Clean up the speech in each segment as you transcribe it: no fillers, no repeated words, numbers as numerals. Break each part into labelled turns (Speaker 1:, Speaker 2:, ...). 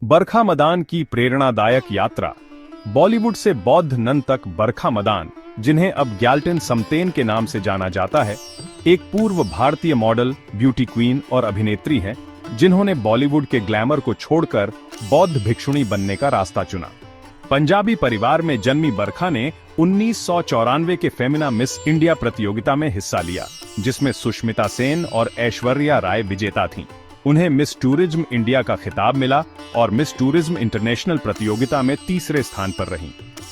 Speaker 1: बरखा मदान की प्रेरणादायक यात्रा। बॉलीवुड से बौद्ध नन तक बरखा मदान, जिन्हें अब ग्याल्टन समतेन के नाम से जाना जाता है, एक पूर्व भारतीय मॉडल, ब्यूटी क्वीन और अभिनेत्री हैं, जिन्होंने बॉलीवुड के ग्लैमर को छोड़कर बौद्ध भिक्षुणी बनने का रास्ता चुना। पंजाबी परिवार में जन्मी बरखा ने 1994 के फेमिना मिस इंडिया प्रतियोगिता में हिस्सा लिया, जिसमें सुष्मिता सेन और ऐश्वर्या राय विजेता थीं। उन्हें मिस टूरिज्म इंडिया का खिताब मिला और मिस टूरिज्म इंटरनेशनल प्रतियोगिता में तीसरे स्थान पर रहीं।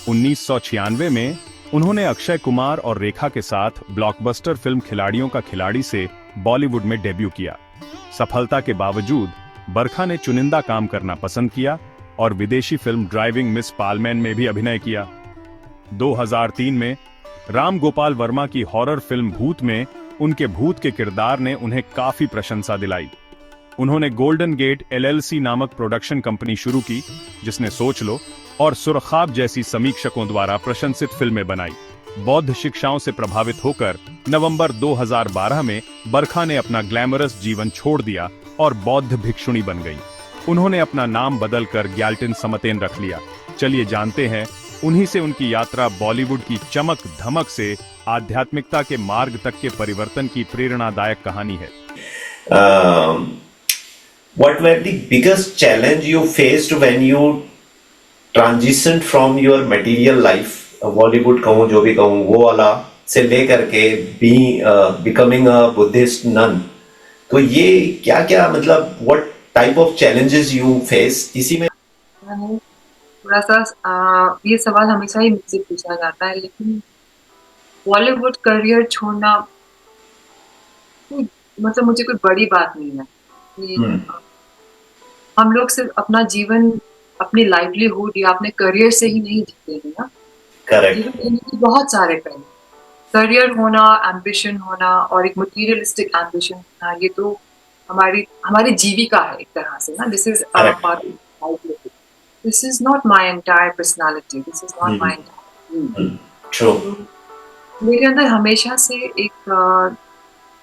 Speaker 1: 1996 में उन्होंने अक्षय कुमार और रेखा के साथ ब्लॉकबस्टर फिल्म खिलाड़ियों का खिलाड़ी से बॉलीवुड में डेब्यू किया। सफलता के बावजूद बरखा ने चुनिंदा काम करना पसंद किया और विदेशी फिल्म ड्राइविंग मिस पालमैन में भी अभिनय किया। 2003 में राम गोपाल वर्मा की हॉरर फिल्म भूत में उनके भूत के किरदार ने उन्हें काफी प्रशंसा दिलाई। उन्होंने गोल्डन गेट LLC नामक प्रोडक्शन कंपनी शुरू की, जिसने सोच लो और सुरखाब जैसी समीक्षकों द्वारा प्रशंसित फिल्में बनाई। बौद्ध शिक्षाओं से प्रभावित होकर नवंबर 2012 में बरखा ने अपना ग्लैमरस जीवन छोड़ दिया और बौद्ध भिक्षुणी बन गई। उन्होंने अपना नाम बदलकर ग्याल्टन समतेन रख लिया। चलिए जानते हैं उन्हीं से उनकी यात्रा बॉलीवुड की चमक धमक से आध्यात्मिकता के मार्ग तक के परिवर्तन की प्रेरणादायक कहानी है।
Speaker 2: What were the biggest challenge you faced when you transitioned from your material life, Bollywood कहूँ जो भी कहूँ वो वाला से लेकर के becoming a Buddhist nun, तो ये क्या क्या मतलब what type of challenges you face इसी में
Speaker 3: थोड़ा सा ये सवाल हमेशा ही मुझसे पूछा जाता है, लेकिन बॉलीवुड करियर छोड़ना मतलब मुझे कोई बड़ी बात नहीं है कि हम लोग सिर्फ अपना जीवन, अपनी लाइवलीहुड या अपने करियर से ही नहीं जीते हैं ना।
Speaker 2: करेक्ट।
Speaker 3: जीवन के बहुत सारे पहलू, करियर होना, एम्बिशन होना और एक मटीरियलिस्टिक एम्बिशन होना, ये तो हमारी जीविका है एक तरह से ना। This is this is not my entire personality, this is not my entire. मेरे अंदर हमेशा से एक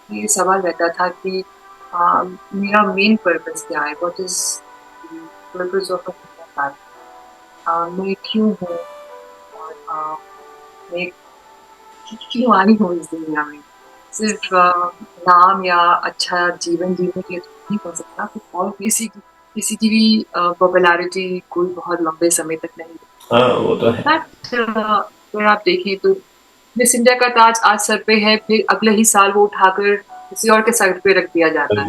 Speaker 3: ये सवाल रहता था कि मेरा मेन पर्पस क्या है, what is purpose of life, मैं क्यों हूँ और मैं क्यों आई हूँ इस दुनिया में। सिर्फ नाम या अच्छा जीवन जीने के लिए नहीं हो सकता, कुछ और किसी की भी पॉपुलैरिटी कोई बहुत लंबे समय तक नहीं।
Speaker 2: वो तो है।
Speaker 3: अगर आप देखें तो मिस इंडिया का ताज आज सर पे है, फिर अगले ही साल वो उठाकर किसी और के सर पे रख दिया जाता है।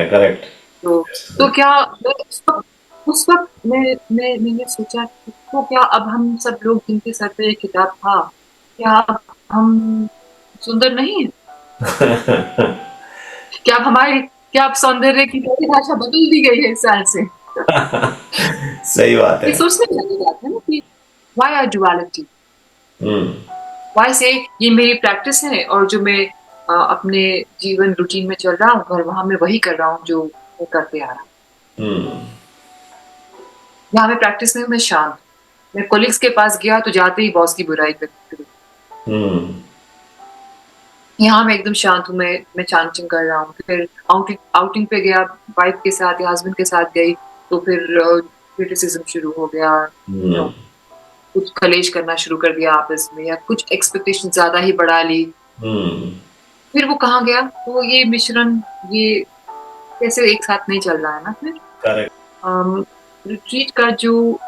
Speaker 2: करेक्ट।
Speaker 3: तो क्या उस वक्त मैंने सोचा तो क्या अब हम सब लोग जिनके सर पे एक किताब था, क्या हम सुंदर नहीं है? क्या अब सौंदर्य की परिभाषा बदल दी गई है इस साल से?
Speaker 2: सही बात है।
Speaker 3: ये सोचने लगी बात है ना कि why are duality? Why से ये मेरी प्रैक्टिस है और जो मैं अपने जीवन रूटीन में चल रहा हूँ, और वहां मैं वही कर रहा हूँ जो मैं करते आ रहा हूँ। यहाँ मैं प्रैक्टिस में मैं शांत, मैं कोलिग्स के पास गया तो जाते ही बॉस की बुराई करती हूँ। यहाँ मैं एकदम शांत हूँ, मैं चांटिंग कर रहा हूँ। फिर आउटिंग पे गया वाइफ के साथ या हस्बैंड के साथ गई तो फिर क्रिटिसिज्म शुरू हो गया, कुछ कलेश करना शुरू कर दिया आपस में, या कुछ एक्सपेक्टेशन ज्यादा ही बढ़ा ली। फिर वो कहाँ गया? तो ये मिश्रण ये कैसे एक साथ नहीं चल रहा है ना। फिर रिट्रीट का जो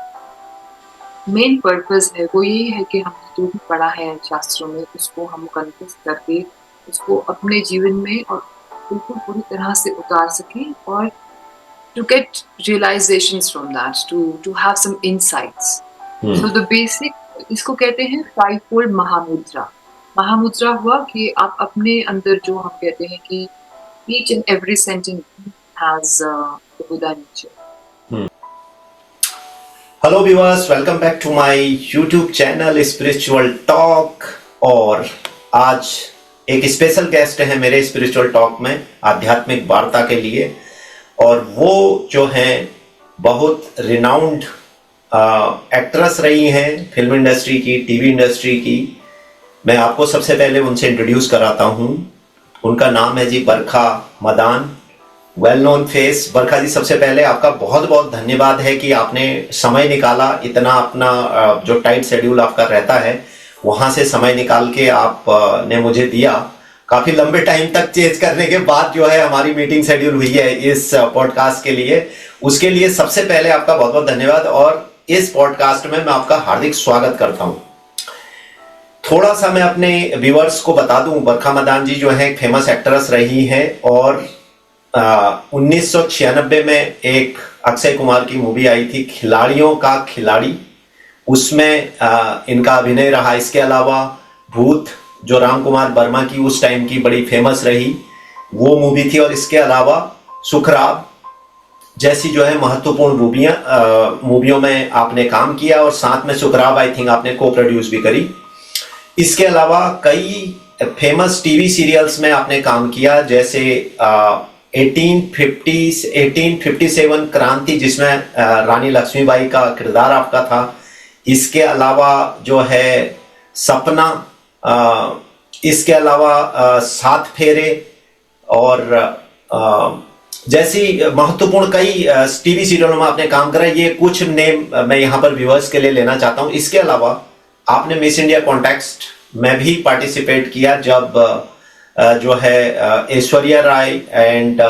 Speaker 3: मेन पर्पस है वो ये है कि हमने जो भी पढ़ा है शास्त्रों में उसको हम कंटेस्ट करके उसको अपने जीवन में और बिल्कुल पूरी तरह से उतार सकें और to get realizations from that, to have some insights. So the basic इसको कहते हैं fivefold महामुद्रा। महामुद्रा हुआ कि आप अपने अंदर जो हम कहते हैं कि each and every sentence has the Buddha nature.
Speaker 2: Hello viewers, welcome back to my YouTube channel spiritual talk. और आज एक स्पेशल गेस्ट है मेरे स्पिरिचुअल टॉक में आध्यात्मिक वार्ता के लिए, और वो जो हैं बहुत रिनाउंड एक्ट्रेस रही हैं फिल्म इंडस्ट्री की, टीवी इंडस्ट्री की। मैं आपको सबसे पहले उनसे इंट्रोड्यूस कराता हूँ। उनका नाम है जी Barkha Madan. Well known face. Barkha ji, सबसे पहले आपका बहुत बहुत धन्यवाद है कि आपने समय निकाला, इतना अपना जो टाइट शेड्यूल आपका रहता है वहां से समय निकाल के आप ने मुझे दिया। काफी लंबे टाइम तक चेंज करने के बाद जो है हमारी मीटिंग शेड्यूल हुई है इस पॉडकास्ट के लिए, उसके लिए सबसे पहले आपका बहुत बहुत धन्यवाद। और इस पॉडकास्ट में मैं आपका हार्दिक स्वागत करता हूं। थोड़ा सा मैं अपने व्यूअर्स को बता दूं, बरखा मदान जी जो है एक फेमस एक्ट्रेस रही हैं और 1996 में एक अक्षय कुमार की मूवी आई थी खिलाड़ियों का खिलाड़ी, उसमें इनका अभिनय रहा। इसके अलावा भूत जो राम कुमार वर्मा की उस टाइम की बड़ी फेमस रही, वो मूवी थी। और इसके अलावा सुखराब जैसी जो है महत्वपूर्ण मूवियों में आपने काम किया और साथ में सुखराब आई थिंक आपने को प्रोड्यूस भी करी। इसके अलावा कई फेमस टीवी सीरियल्स में आपने काम किया, जैसे 1857 क्रांति जिसमें रानी लक्ष्मीबाई का किरदार आपका था। इसके अलावा जो है सपना, इसके अलावा सात फेरे और जैसी महत्वपूर्ण कई टीवी सीरियलों में आपने काम करा। ये कुछ नेम मैं यहाँ पर व्यूअर्स के लिए लेना चाहता हूँ। इसके अलावा आपने मिस इंडिया कॉन्टेस्ट में भी पार्टिसिपेट किया, जब जो है ऐश्वर्या राय एंड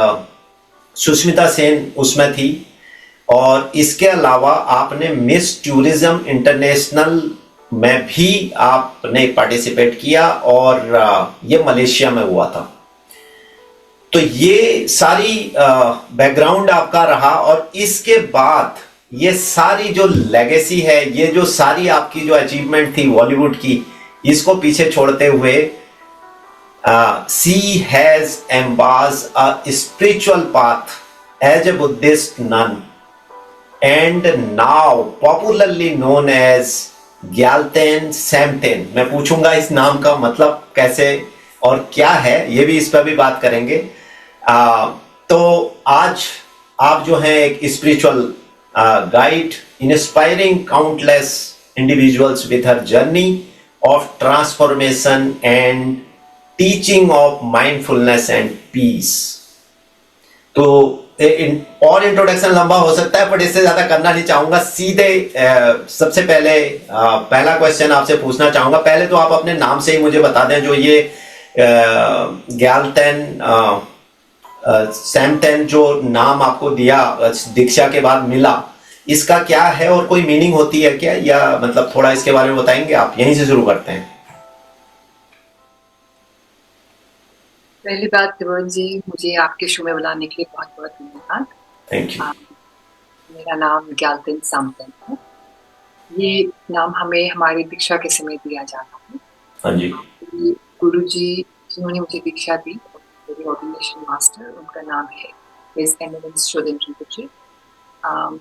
Speaker 2: सुष्मिता सेन उसमें थी। और इसके अलावा आपने मिस टूरिज्म इंटरनेशनल में भी आपने पार्टिसिपेट किया और ये मलेशिया में हुआ था। तो ये सारी बैकग्राउंड आपका रहा और इसके बाद ये सारी जो लेगेसी है, ये जो सारी आपकी जो अचीवमेंट थी बॉलीवुड की, इसको पीछे छोड़ते हुए she has embarked a spiritual path as a Buddhist nun and now popularly known as Gyalten Samten. मैं पूछूंगा इस नाम का मतलब कैसे और क्या है, ये भी इस पर भी बात करेंगे। तो आज आप जो है एक spiritual guide inspiring countless individuals with her journey of transformation and teaching of mindfulness and peace। तो और इंट्रोडक्शन लंबा हो सकता है पर इससे ज्यादा करना नहीं चाहूंगा। सीधे सबसे पहले पहला क्वेश्चन आपसे पूछना चाहूंगा। पहले तो आप अपने नाम से ही मुझे बता दें, जो ये ग्याल्टेन सैम्तेन जो नाम आपको दिया दीक्षा के बाद मिला, इसका क्या है और कोई मीनिंग होती है क्या, या मतलब थोड़ा इसके बारे में बताएंगे आप? यहीं से शुरू करते हैं।
Speaker 3: पहली बात त्रिभुवन जी, मुझे आपके शो में बुलाने के लिए बहुत बहुत धन्यवाद।
Speaker 2: Thank you.
Speaker 3: मेरा नाम ग्याल्टेन सैम्तेन है। ये नाम हमें हमारी दीक्षा के समय दिया जाता है।
Speaker 2: हाँ जी।
Speaker 3: गुरु जी जिन्होंने मुझे दीक्षा दी, मेरे ऑर्डिनेशन मास्टर, उनका नाम है हिज एमिनेंस शोदेन रिंपोचे।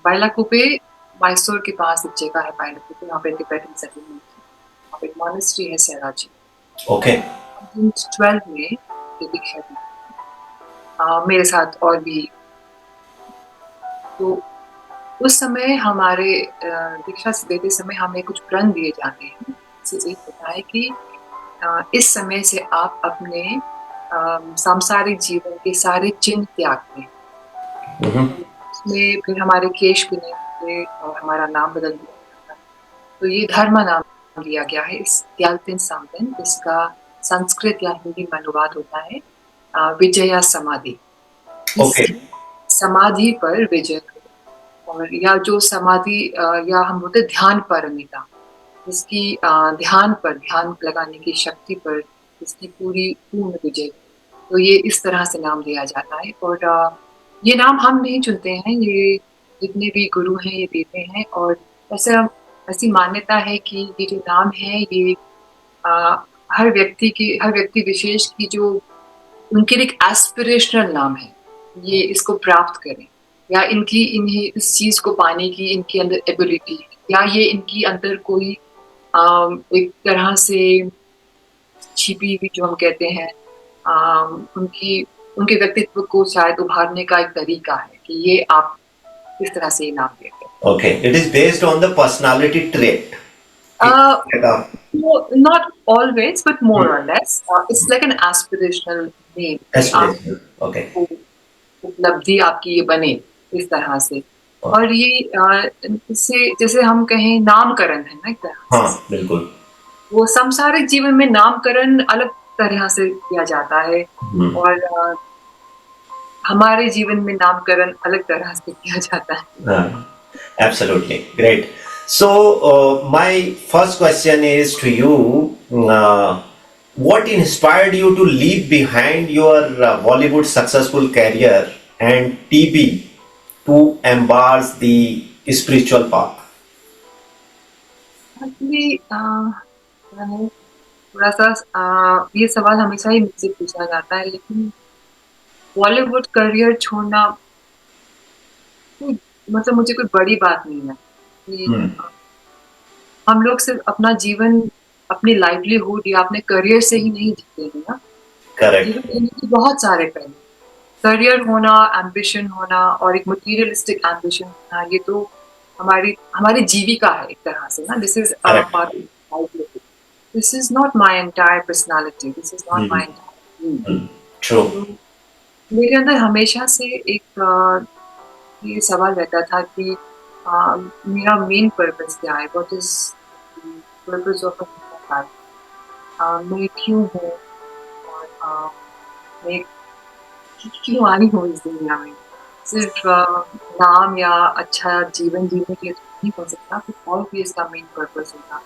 Speaker 3: बाइलाकुप्पे मैसूर के पास एक जगह है बाइलाकुप्पे, वहाँ पे तिब्बतन सेटलमेंट है, वहाँ पे एक मॉनेस्ट्री है सैराजी।
Speaker 2: ओके।
Speaker 3: 12 में ये दीक्षा दी मेरे साथ और भी। तो उस समय हमारे दीक्षा से देते समय हमें कुछ प्रण दिए जाते हैं। इससे एक होता है कि इस समय से आप अपने सांसारिक जीवन के सारे चिन्ह त्याग दें। उसमें फिर हमारे केश भी नहीं होते और हमारा नाम बदल दिया जाता है। तो ये धर्म नाम दिया गया है इस ग्याल्टेन सैम्तेन। इसका संस्कृत या हिंदी में अनुवाद होता है विजया समाधि।
Speaker 2: ओके।
Speaker 3: समाधि पर विजय, और या जो समाधि या हम बोलते ध्यान पारमिता, इसकी ध्यान लगाने की शक्ति पर इसकी पूर्ण विजय। तो ये इस तरह से नाम दिया जाता है। और ये नाम हम नहीं चुनते हैं, ये जितने भी गुरु हैं ये देते हैं। और ऐसी मान्यता है कि ये जो नाम है ये हर व्यक्ति विशेष की जो उनके लिए एक एस्पिरेशनल नाम है, ये इसको प्राप्त करें, या इन्हें इस चीज को पाने की इनके अंदर एबिलिटी है, या ये इनकी अंदर कोई एक तरह से छिपी हुई जो हम कहते हैं उनके व्यक्तित्व को शायद उभारने का एक तरीका है कि ये आप इस तरह से नाम देते हैं।
Speaker 2: Okay, it is based on the personality trait.
Speaker 3: Not always, but more or less. It's like an aspirational name.
Speaker 2: Aspirational. Okay.
Speaker 3: उपलब्धि आपकी ये बने इस तरह से। और ये इससे जैसे हम कहें नामकरण है ना एक तरह
Speaker 2: हाँ
Speaker 3: से।
Speaker 2: बिल्कुल।
Speaker 3: वो सांसारिक जीवन में नामकरण अलग तरह से किया जाता है और हमारे जीवन में नामकरण अलग तरह से किया जाता है।
Speaker 2: Absolutely great. So, my first question is to you. What inspired you to leave behind your Bollywood successful career and TB to embrace the spiritual path?
Speaker 3: Actually मैंने थोड़ा सा ये सवाल हमेशा ही मुझसे पूछा जाता है, लेकिन बॉलीवुड करियर छोड़ना मतलब मुझे कोई बड़ी बात नहीं है कि हम लोग सिर्फ अपना जीवन अपनी लाइवलीहुड या अपने करियर से ही नहीं जीते हैं ना।
Speaker 2: Correct.
Speaker 3: जीवन जीने के बहुत सारे पहलू, करियर होना, एम्बिशन होना और एक मटेरियलिस्टिक एम्बिशन होना, ये तो हमारी हमारी जीविका है एक तरह से ना। This is part, this is not my entire personality, this is not my entire.
Speaker 2: True.
Speaker 3: मेरे अंदर हमेशा से एक ये सवाल रहता था कि मेरा मेन पर्पस क्या है, what is purpose of life, मैं क्यों हूँ और मैं क्यों आई हूँ इस दुनिया में। सिर्फ नाम या अच्छा जीवन जीने के लिए तो नहीं हो सकता, कुछ और भी इसका मेन पर्पस होगा।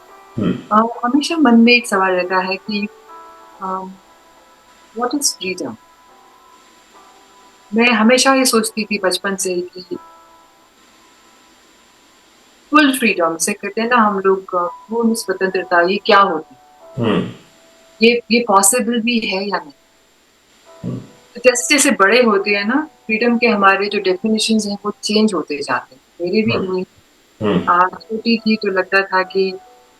Speaker 3: हमेशा मन में एक सवाल रहता है कि व्हाट इज फ्रीडम। मैं हमेशा ये सोचती थी बचपन से ही कि फुल फ्रीडम से कहते हैं ना हम लोग, पूर्ण स्वतंत्रता, ये क्या होती है, ये पॉसिबल भी है या नहीं। तो जैसे जैसे बड़े होते हैं ना, फ्रीडम के हमारे जो डेफिनेशंस हैं वो चेंज होते जाते हैं। मेरे भी हुई। छोटी थी तो लगता था कि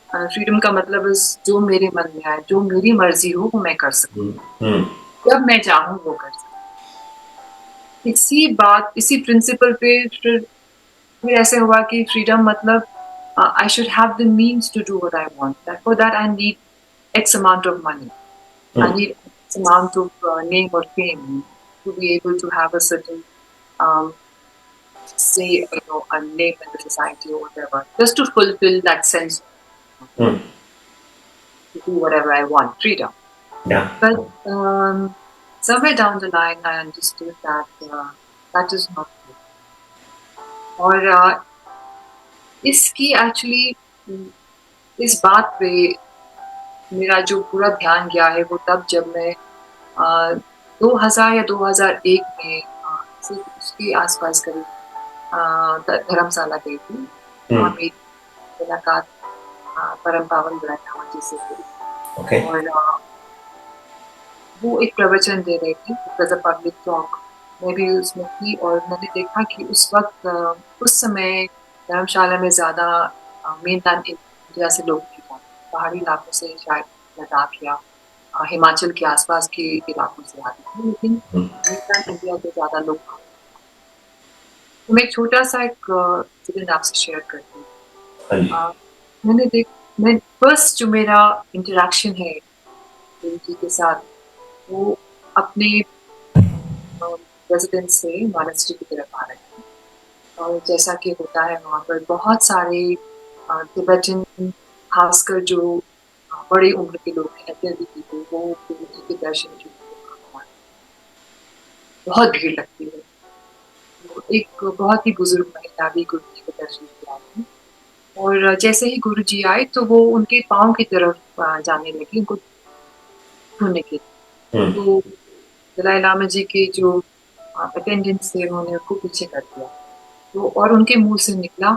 Speaker 3: फ्रीडम का मतलब जो मेरे मन में आए, जो मेरी मर्जी हो वो मैं कर सकूं, जब मैं चाहूँ वो कर सकूं। इसी प्रिंसिपल पे फिर ऐसे हुआ कि फ्रीडम मतलब I should have the means to do what I want. For that, I need X amount of money. I need X amount of name or fame to be able to have a certain, say, a name in the society or whatever, just to fulfill that sense to do whatever I want, freedom.
Speaker 2: Yeah.
Speaker 3: But somewhere down the line, I understood that that is not true. और इसकी actually इस बात पे मेरा जो पूरा ध्यान गया है वो तब जब मैं 2000 या 2001 में सिर्फ उसके आसपास करीब धर्मशाला गई थी। वहाँ मेरी मुलाकात परम पावन ब्रह्मा जी से हुई। और वो एक प्रवचन दे रहे थे, पब्लिक टॉक, मैं भी उसमें थी और मैंने देखा कि उस वक्त उस समय धर्मशाला में ज़्यादा मेनलैंड इंडिया से लोग नहीं आते, पहाड़ी इलाकों से शायद लद्दाख या हिमाचल के आसपास के इलाकों से आते थे, लेकिन मेनलैंड इंडिया के ज़्यादा लोग। तो मैं एक छोटा सा एक इंसिडेंट आपसे शेयर करती हूँ। मैं फर्स्ट जो मेरा इंटरेक्शन है गुरु जी के साथ, वो अपने रेजिडेंस से मानस जी की तरफ आ रहे थे। और जैसा कि होता है वहाँ पर बहुत सारे तिब्बतन, खासकर जो बड़ी उम्र के लोग हैं, अत्यधिक people, वो गुरु जी के दर्शन के लिए बहुत भीड़ लगती है। तो एक बहुत ही बुजुर्ग महिला भी गुरु जी के दर्शन के लिए आई और जैसे ही गुरु जी आए तो वो उनके पाँव की तरफ जाने लगी, उनको छूने के लिए। तो दलाई लामा जी के जो अटेंडेंट्स थे उन्होंने उनको पीछे कर दिया, तो और उनके मुंह से निकला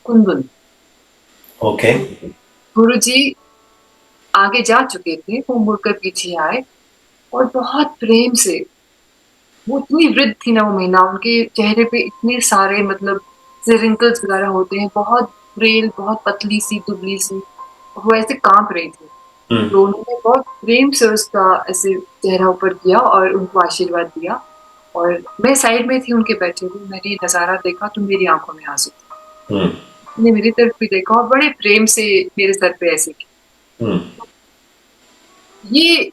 Speaker 3: कुंदन।
Speaker 2: ओके।
Speaker 3: गुरु जी आगे जा चुके थे, वो मुड़कर पीछे आए और बहुत प्रेम से, वो इतनी वृद्ध थी ना वो महिला, उनके चेहरे पे इतने सारे मतलब रिंकल्स वगैरह होते हैं, बहुत फ्रेल, बहुत पतली सी, दुबली सी, वो ऐसे कांप रही थी। तो उन्होंने बहुत प्रेम से उसका ऐसे चेहरा ऊपर किया और उनको आशीर्वाद दिया। और मैं साइड में थी उनके बैठे हुए, मैंने नजारा देखा तो मेरी आंखों में आंसू थे। उन्होंने मेरी तरफ भी देखा और बड़े प्रेम से मेरे सर पे ऐसे किया। ये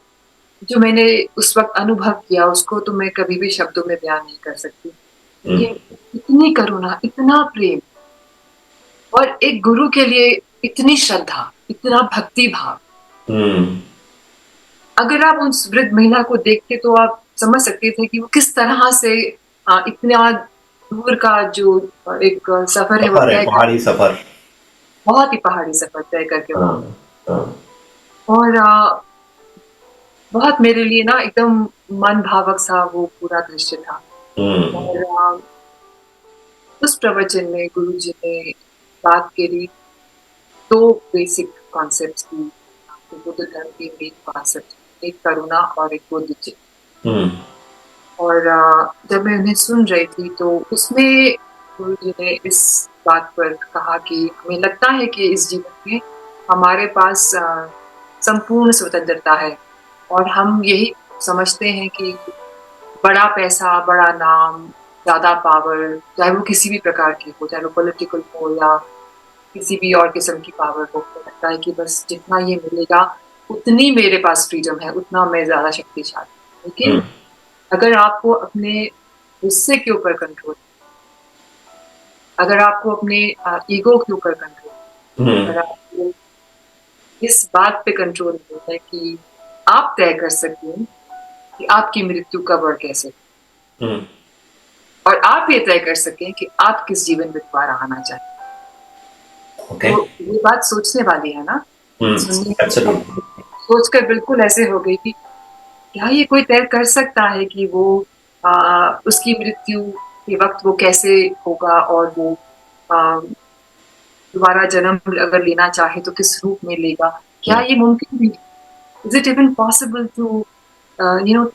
Speaker 3: जो मैंने उस वक्त अनुभव किया उसको तो मैं कभी भी शब्दों में बयान नहीं कर सकती। ये इतनी करुणा, इतना प्रेम और एक गुरु के लिए इतनी श्रद्धा, इतना भक्ति भाव। अगर आप उस वृद्ध महिला को देखते तो आप समझ सकते थे कि वो किस तरह से इतना दूर का जो एक सफर है वो तय
Speaker 2: पहाड़ी सफर,
Speaker 3: बहुत ही पहाड़ी सफर तय करके
Speaker 2: हाँ।
Speaker 3: और बहुत मेरे लिए ना एकदम मन भावक सा वो पूरा दृश्य था। और उस प्रवचन में गुरु जी ने बात करी दो बेसिक कॉन्सेप्ट्स की, बुद्ध धर्म के मेन कॉन्सेप्ट, एक करुणा और एक बुद्ध जी। और जब मैं उन्हें सुन रही थी तो उसमें गुरु जी ने इस बात पर कहा कि हमें लगता है कि इस जीवन में हमारे पास संपूर्ण स्वतंत्रता है और हम यही समझते हैं कि बड़ा पैसा, बड़ा नाम, ज्यादा पावर, चाहे वो किसी भी प्रकार की हो, चाहे वो पॉलिटिकल हो या किसी भी और किस्म की पावर हो, लगता है कि बस जितना ये मिलेगा उतनी मेरे पास फ्रीडम है, उतना मैं ज्यादा शक्तिशाली। लेकिन अगर आपको अपने गुस्से के ऊपर कंट्रोल, अगर आपको अपने ईगो के ऊपर कंट्रोल, अगर आपको इस बात पे कंट्रोल है कि आप तय कर सकें कि आपकी मृत्यु कब और कैसे, और आप ये तय कर सकें कि आप किस जीवन में दोबारा आना चाहते हैं। तो ये बात सोचने वाली है ना। सोचकर बिल्कुल ऐसे हो गई कि क्या ये कोई तय कर सकता है कि वो उसकी मृत्यु के वक्त वो कैसे होगा और वो दोबारा जन्म अगर लेना चाहे तो किस रूप में लेगा, क्या ये मुमकिन भी? Is it even possible to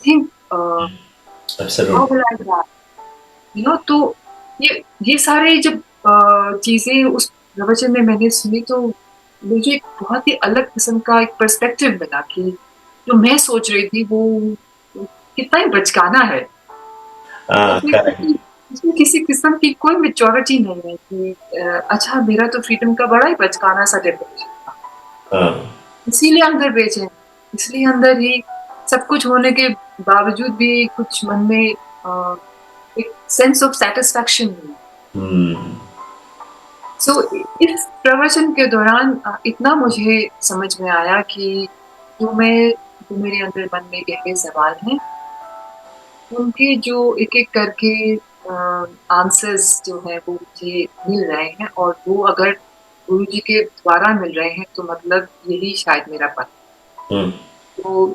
Speaker 3: think how will I die? तो ये सारे जब चीजें उस प्रवचन में मैंने सुनी तो मुझे एक बहुत ही अलग किस्म का एक पर्सपेक्टिव मिला कि जो मैं सोच रही थी वो कितना ही बचकाना है। इसमें किसी किस्म की कोई मेच्योरिटी नहीं है कि अच्छा मेरा तो फ्रीडम का बड़ा ही बचकाना सा डेफिनेशन था। इसीलिए अंदर बेचैन, इसलिए अंदर ही सब कुछ होने के बावजूद भी कुछ मन में एक सेंस ऑफ सेटिस्फैक्शन नहीं। सो इस प्रवचन के दौरान इतना मुझे समझ में आया कि जो मेरे अंदर मन में गहरे सवाल हैं उनके जो एक एक करके आंसर्स जो है वो मुझे मिल रहे हैं, और वो अगर गुरु जी के द्वारा मिल रहे हैं तो मतलब यही शायद मेरा पथ। तो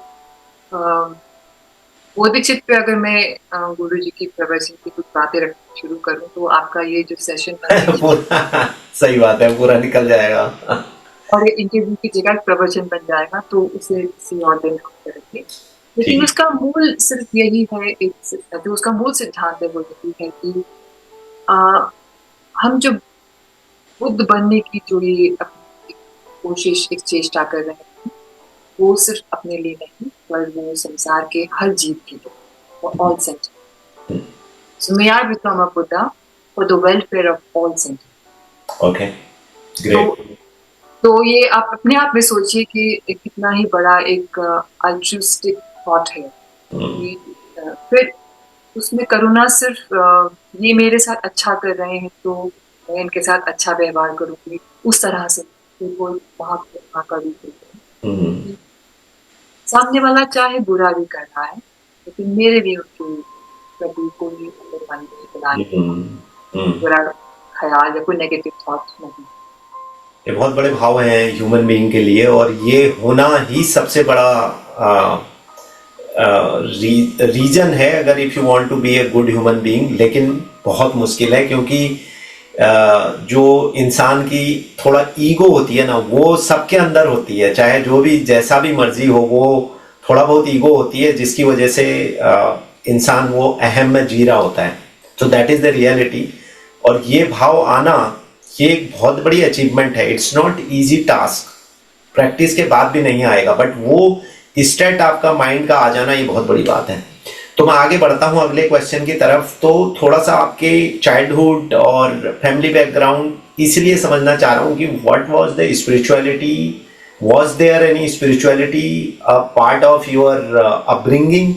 Speaker 3: बोधिचित्त पे अगर मैं गुरु जी की प्रवचन की कुछ बातें रखना शुरू करूं तो आपका ये जो सेशन
Speaker 2: सही बात है, पूरा निकल जाएगा
Speaker 3: और इंटरव्यू की जगह प्रवचन बन जाएगा, तो उसे किसी और दिन करेंगे। लेकिन उसका मूल सिर्फ यही है, जो उसका मूल सिद्धांत है वो यही है कि हम जो बुद्ध बनने की जो ये कोशिश, एक चेष्टा कर रहे हैं वो सिर्फ अपने लिए नहीं पर वो संसार के हर जीव के लिए, for all sentience. So may I become a Buddha for the welfare of all sentience.
Speaker 2: Okay, great.
Speaker 3: तो ये आप अपने आप में सोचिए कि कितना ही बड़ा एक अल्ट्रुइस्टिक थॉट है। फिर उसमें करुणा सिर्फ ये मेरे साथ अच्छा कर रहे हैं तो मैं इनके साथ अच्छा व्यवहार करूंगी उस तरह से, वो वहाँ का रूप सामने वाला चाहे बुरा भी कर रहा है लेकिन मेरे भी उसको कभी कोई बुरा ख्याल या कोई नेगेटिव थॉट नहीं।
Speaker 2: ये बहुत बड़े भाव हैं ह्यूमन बीइंग के लिए, और ये होना ही सबसे बड़ा रीजन है अगर if you want to be a good human being. लेकिन बहुत मुश्किल है क्योंकि जो इंसान की थोड़ा ईगो होती है ना, वो सबके अंदर होती है, चाहे जो भी जैसा भी मर्जी हो, वो थोड़ा बहुत ईगो होती है जिसकी वजह से इंसान वो अहम में जी रहा होता है। तो दैट इज द रियलिटी। और ये भाव आना ये एक बहुत बड़ी अचीवमेंट है। It's not easy task, practice के बाद भी नहीं आएगा, बट वो स्टेट आपका माइंड का आ जाना ये बहुत बड़ी बात है। तो मैं आगे बढ़ता हूँ अगले क्वेश्चन की तरफ। तो थोड़ा सा आपके चाइल्डहुड और फैमिली बैकग्राउंड इसलिए समझना चाह रहा हूँ कि what was the spirituality Was there any spirituality a part of your upbringing?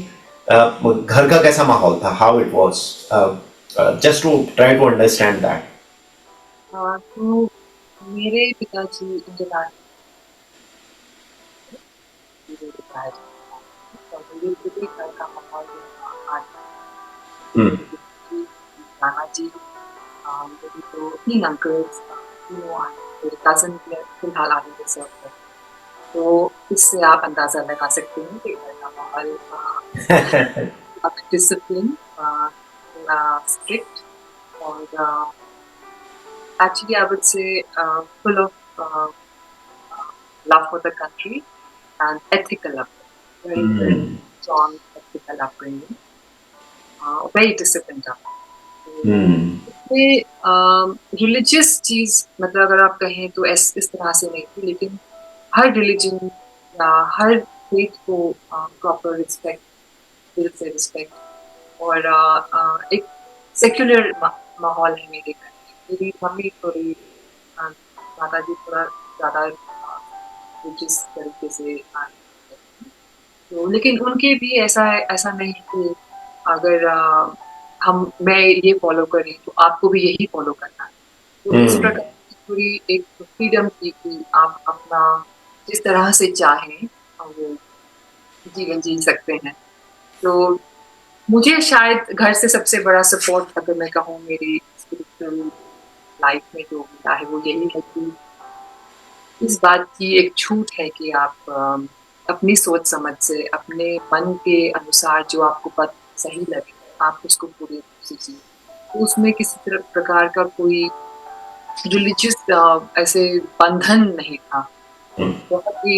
Speaker 2: घर का कैसा माहौल था? How it was? Just to try to understand that.
Speaker 3: तो मेरे पिताजी इंडियन मेरे बताया और मेरे पूरे घर का माहौल आज
Speaker 2: Hmm.
Speaker 3: नाना जी मेरी तो 3 अंकल्स तीनों मेरे कज़न फिलहाल आगे के सब है। तो इससे आप अंदाज़ा लगा सकते हैं कि घर का माहौल काफ़ी डिसिप्लिन थोड़ा स्ट्रिक्ट और actually I would say full of love for the country and ethical upbringing, very very strong ethical upbringing, very disciplined upbringing. Religious चीज मतलब अगर आप कहें तो इस तरह से नहीं थी, लेकिन हर रिलीजन या हर फेथ को प्रॉपर रिस्पेक्ट, दिल से रिस्पेक्ट और एक सेक्युलर माहौल है मेरे घर में। मेरी मम्मी थोड़ी माता जी थोड़ा ज़्यादा रिलीजियस तरीके से तो, लेकिन उनके भी ऐसा नहीं कि अगर मैं ये फॉलो करें तो आपको भी यही फॉलो करना है। तो इस प्रकार की पूरी एक फ्रीडम थी कि आप अपना जिस तरह से चाहें वो जीवन जी सकते हैं। तो मुझे शायद घर से सबसे बड़ा सपोर्ट अगर मैं कहूँ मेरी स्पिरिचुअल लाइफ में जो मिला है वो यही है कि इस बात की एक छूट है कि आप अपनी सोच समझ से अपने मन के अनुसार जो आपको पद सही लगे आप उसको पूरी रूप से जिए। तो उसमें किसी तरह प्रकार का कोई रिलीजियस ऐसे बंधन नहीं था। बहुत ही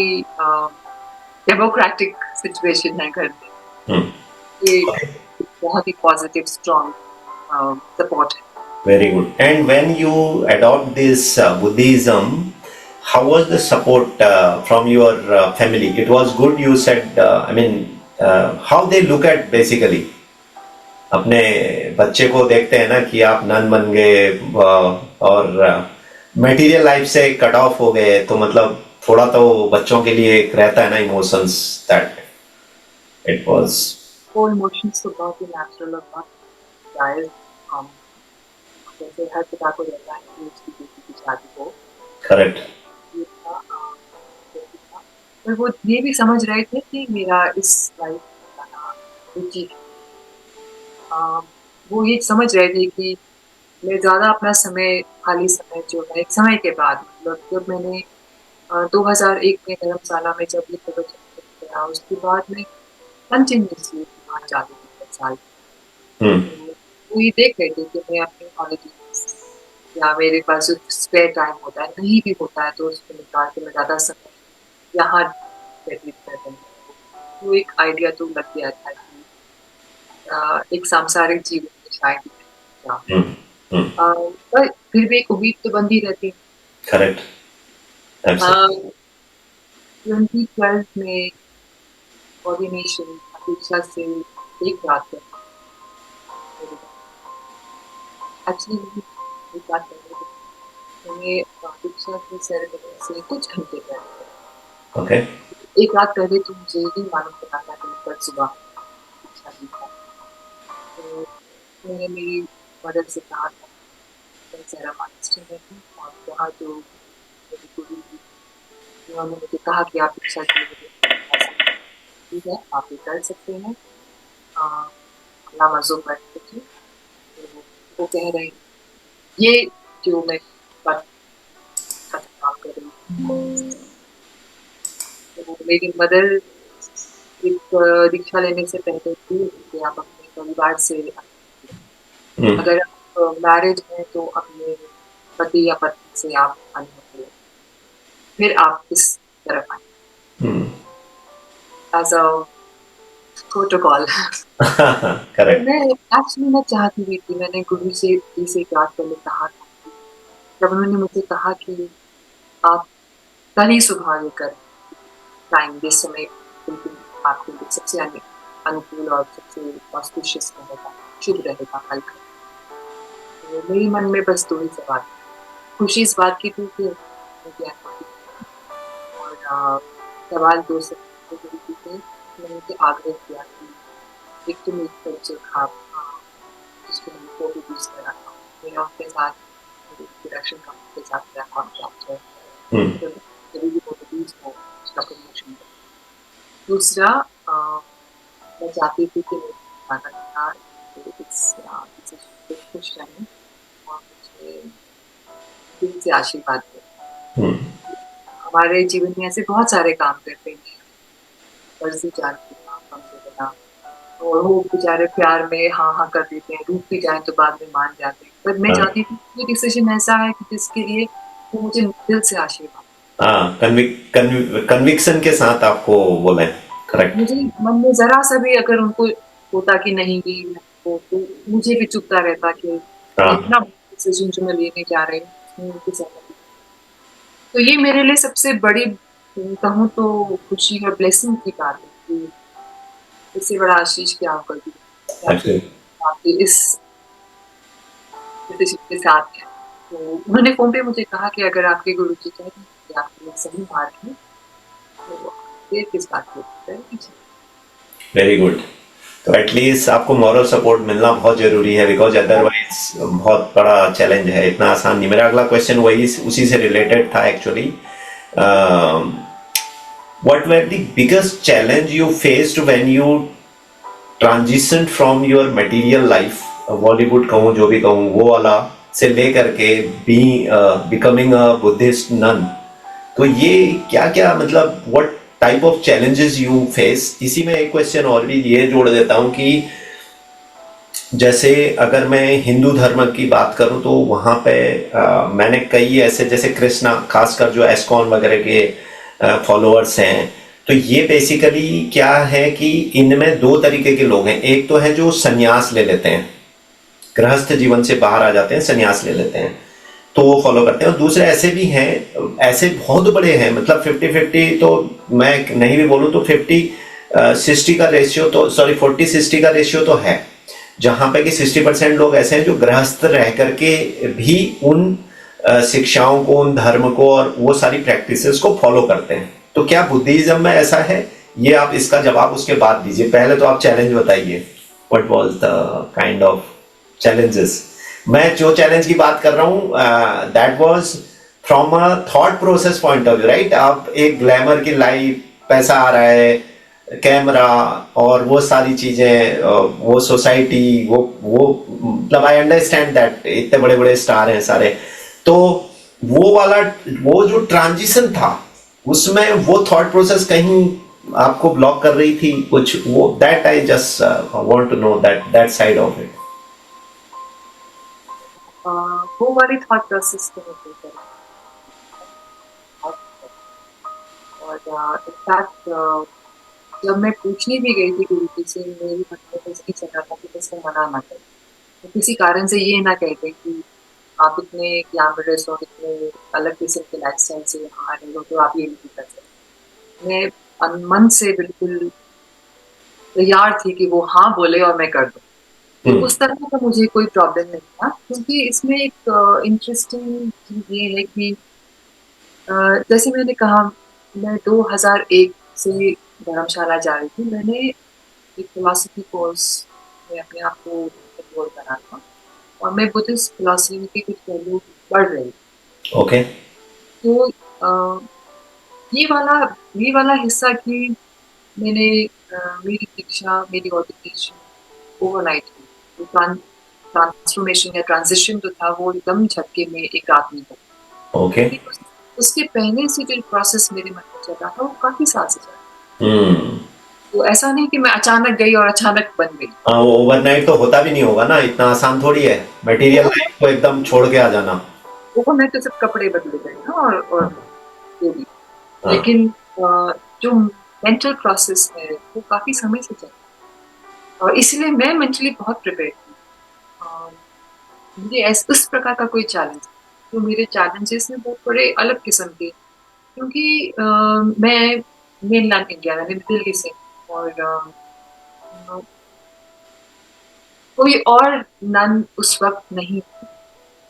Speaker 3: डेमोक्रेटिक सिचुएशन है घर में। ये बहुत ही पॉजिटिव स्ट्रॉन्ग सपोर्ट है।
Speaker 2: Very good. And when you adopt this Buddhism, how was the support from your family? It was good, you said. I mean, how they look at basically अपने बच्चे को देखते हैं ना कि आप नन बन गए और मटेरियल लाइफ से कट ऑफ हो गए, तो मतलब थोड़ा तो बच्चों के लिए एक रहता है ना इमोशंस दैट इट वाज।
Speaker 3: वो इमोशंस तो बहुत ही नेचुरल और बहुत जायज कॉमन, जैसे हर पिता को रहता है कि उसकी बेटी की शादी हो।
Speaker 2: करेक्ट।
Speaker 3: पर वो ये भी समझ रहे थे कि मेरा इस लाइफ का रुचि वो ये समझ रहे थे कि मैं ज़्यादा अपना समय खाली समय जो है एक समय के बाद मतलब जब मैंने 2001 में धर्मशाला में जब ये प्रवचन किया उसके बाद में कंटिन्यूसली वहाँ जाती थी 10 साल। वो ये देख रहे थे कि मैं अपनी हॉलिडेज या मेरे पास जो स्पेयर टाइम होता है नहीं भी होता है तो उसको निकाल के मैं ज़्यादा समय यहाँ व्यतीत कर रही हूँ। वो एक आइडिया तो लग गया था कि एक सांसारिक जीवन में शायद पर फिर भी एक उम्मीद तो बंदी रहती है।
Speaker 2: करेक्ट।
Speaker 3: 2012 में ऑर्डिनेशन अपेक्षा से एक रात में एक्चुअली एक बात मैंने अपेक्षा की सेरेमनी से कुछ घंटे पहले
Speaker 2: ओके
Speaker 3: एक रात पहले तो मुझे ही मालूम पड़ा था कि कल सुबह शादी था। तो मैंने मेरी मदर से कहा था सेरेमनी में और वहाँ जो मेरी गुरु थी उन्होंने मुझे कहा कि आप इच्छा ठीक है आप ये कर सकते हैं नामाज़ों पर तो वो कह रहे हैं ये जो मैं बात काम कर रही हूँ। तो मेरी मदर एक दीक्षा लेने से पहले थी कि आप अपने परिवार से अगर आप मैरिज हैं तो अपने पति या पत्नी से आप अनुमति लें फिर आप इस तरफ आए एज अ प्रोटोकॉल।
Speaker 2: करेक्ट।
Speaker 3: मैं चाहती हुई थी मैंने गुरु से इसे याद करने कहा था जब उन्होंने मुझे कहा कि आप कल ही सुबह ये करें टाइम जिस समय बिल्कुल आपके लिए सबसे अनुकूल और सबसे ऑस्पिशियस रहेगा शुभ रहेगा कल का। तो मेरे मन में बस 2 ही सवाल खुशी इस बात की थी कि मुझे और सवाल दो से मैंने उनसे आग्रह किया कि एक तो मेरी कल्चर था जिसको मैंने फोटो यूज़ करा था, मेरा उनके साथ प्रोडक्शन कंपनी के साथ मेरा कॉन्ट्रैक्ट है, तो कभी भी फोटो यूज़ हो उसका प्रमोशन करो। दूसरा मैं चाहती थी कि मेरे खाना था इस खुश रहें और मुझे दिल से आशीर्वाद दें। हमारे जीवन में ऐसे बहुत सारे काम करते हैं, फर्जी जान के काम हमसे बिना, और वो बेचारे प्यार में हाँ हाँ कर देते हैं, रूठ भी जाए तो बाद में मान जाते हैं। पर मैं चाहती थी कि ये डिसीजन ऐसा है कि जिसके लिए वो मुझे दिल से आशीर्वाद।
Speaker 2: हाँ, कन्विक्शन के साथ आपको बोले, करेक्ट।
Speaker 3: मुझे मन में जरा सा भी अगर उनको होता कि नहीं ये तो मुझे भी चुभता रहता कि
Speaker 2: हाँ,
Speaker 3: इतना डिसीजन जो मैं लेने जा रही हूँ उसमें उनकी सहमति। तो ये मेरे लिए सबसे बड़ी कहूँ तो खुशी और ब्लेसिंग की बात है कि इससे बड़ा आशीष क्या होगा कि आपके
Speaker 2: एक्चुअली
Speaker 3: आपके इस डिसीजन के साथ है। तो उन्होंने फ़ोन पे मुझे कहा कि अगर आपके गुरुजी कह रहे हैं कि आपके लिए सही बात है, तो देर किस बात की है?
Speaker 2: Very good. तो एटलीस्ट आपको मॉरल सपोर्ट मिलना बहुत जरूरी है, बिकॉज अदरवाइज बहुत बड़ा चैलेंज है, इतना आसान नहीं। मेरा अगला क्वेश्चन वही उसी से रिलेटेड था actually. What were the biggest challenge you faced when you transition from your material life, Bollywood कहूँ जो भी कहूँ वो वाला, से लेकर के be becoming a Buddhist nun, तो ये क्या क्या मतलब what type of challenges you face. इसी में एक क्वेश्चन और भी ये जोड़ देता हूँ कि जैसे अगर मैं हिंदू धर्म की बात करूं तो वहाँ पे मैंने कई ऐसे, जैसे कृष्णा, खासकर जो एस्कॉन वगैरह के फॉलोअर्स हैं, तो ये बेसिकली क्या है कि इनमें दो तरीके के लोग हैं। एक तो है जो संन्यास ले लेते हैं, गृहस्थ जीवन से बाहर आ जाते हैं, संन्यास ले लेते हैं, तो वो फॉलो करते हैं। और दूसरे ऐसे भी हैं, ऐसे बहुत बड़े हैं, मतलब 50-50, तो मैं नहीं भी बोलूँ तो 50-60 का रेशियो, तो सॉरी 40-60 का रेशियो तो है, जहां पे कि 60% लोग ऐसे हैं जो गृहस्थ रह करके भी उन शिक्षाओं को, उन धर्म को और वो सारी प्रैक्टिसेस को फॉलो करते हैं। तो क्या बुद्धिज्म में ऐसा है? ये आप इसका जवाब उसके बाद दीजिए, पहले तो आप चैलेंज बताइए, what was the kind of challenges. मैं जो चैलेंज की बात कर रहा हूँ that was from a thought process point of view, right. आप एक ग्लैमर की लाइफ, पैसा आ रहा है, कैमरा और वो सारी चीजें, वो सोसाइटी, वो मतलब आई अंडरस्टैंड दैट इतने बड़े बड़े स्टार हैं सारे, तो वो वाला, वो जो ट्रांजिशन था उसमें वो थॉट प्रोसेस कहीं आपको ब्लॉक कर रही थी कुछ, वो that I just want to know that side of it.
Speaker 3: वो वाली थॉट प्रोसेस को मैं करी और इनफैक्ट जब मैं पूछने भी गई थी गुरुजी से, मेरी मन में बस ये चल रहा था कि किसको मना ना करें, तो किसी कारण से ये ना कहते कि आप इतने ग्लैमरस और इतने अलग किस्म के लाइफस्टाइल से यहाँ आ रहे हो तो आप ये नहीं कर सकते। मैं मन से बिल्कुल तैयार थी कि वो हाँ बोले और मैं कर दूँ। तो उस तरह का मुझे कोई प्रॉब्लम नहीं था, क्योंकि इसमें एक इंटरेस्टिंग चीज़ ये है कि जैसे मैंने कहा, मैं 2001 से धर्मशाला जा रही थी। मैंने एक फिलॉसफी कोर्स में अपने आप को एनरोल करा था और मैं बुद्धिस्ट फिलॉसफी के कुछ पहलू पढ़ रही थी।
Speaker 2: ओके।
Speaker 3: तो ये वाला ये वाला हिस्सा कि मैंने मेरी दीक्षा, मेरी ऑर्डिनेशन ओवरनाइट हुई। तो ट्रांसफॉर्मेशन या ट्रांजिशन जो था वो एकदम झटके में एक रात में हुआ।
Speaker 2: ओके।
Speaker 3: लेकिन उसके पहले से जो प्रोसेस मेरे मन में चल रहा था वो काफी साल से चल रहा
Speaker 2: हम्म।
Speaker 3: था। तो ऐसा नहीं कि मैं अचानक गई और अचानक बन गई।
Speaker 2: हाँ, वो ओवरनाइट तो होता भी नहीं होगा ना, इतना आसान थोड़ी है मटेरियल लाइफ को एकदम छोड़ के आ जाना।
Speaker 3: ओवरनाइट तो सिर्फ कपड़े बदले गए ना, और जो भी।
Speaker 2: हाँ।
Speaker 3: लेकिन जो मेंटल प्रोसेस है वो काफी समय से चल रहा है और इसलिए मैं मेंटली बहुत प्रिपेयर थी। अ, मुझे उस प्रकार का कोई चैलेंज, जो मेरे चैलेंजेस हैं वो थोड़े अलग किस्म के, क्योंकि मैं मेनलैंड इंडिया, यानी दिल्ली से, और कोई और नन उस वक्त नहीं थी।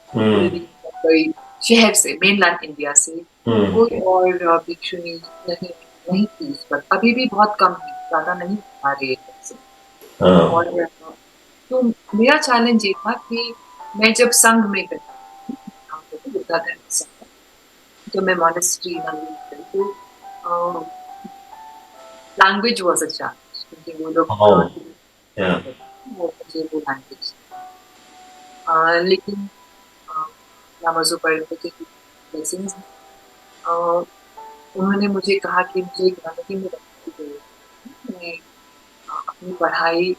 Speaker 2: हम्म।
Speaker 3: दिल्ली, मुंबई, शहर से, मेनलैंड इंडिया से कोई और भिक्षुनी नहीं नहीं थी उस वक्त। अभी भी बहुत कम है, ज्यादा नहीं आ रही है से। और तो मेरा चैलेंज ये था कि मैं जब संघ में गई, बुद्धा धर्म संघ, जब मैं मॉनेस्ट्री में गई तो लैंग्वेज वाज अ चैलेंज, क्योंकि वो लोग वो मुझे वो लैंग्वेज, लेकिन लामाजो पर मुझे ब्लेसिंग्स, उन्होंने मुझे कहा कि मुझे ग्रामती में रखने की जरूरत है। मैं अपनी पढ़ाई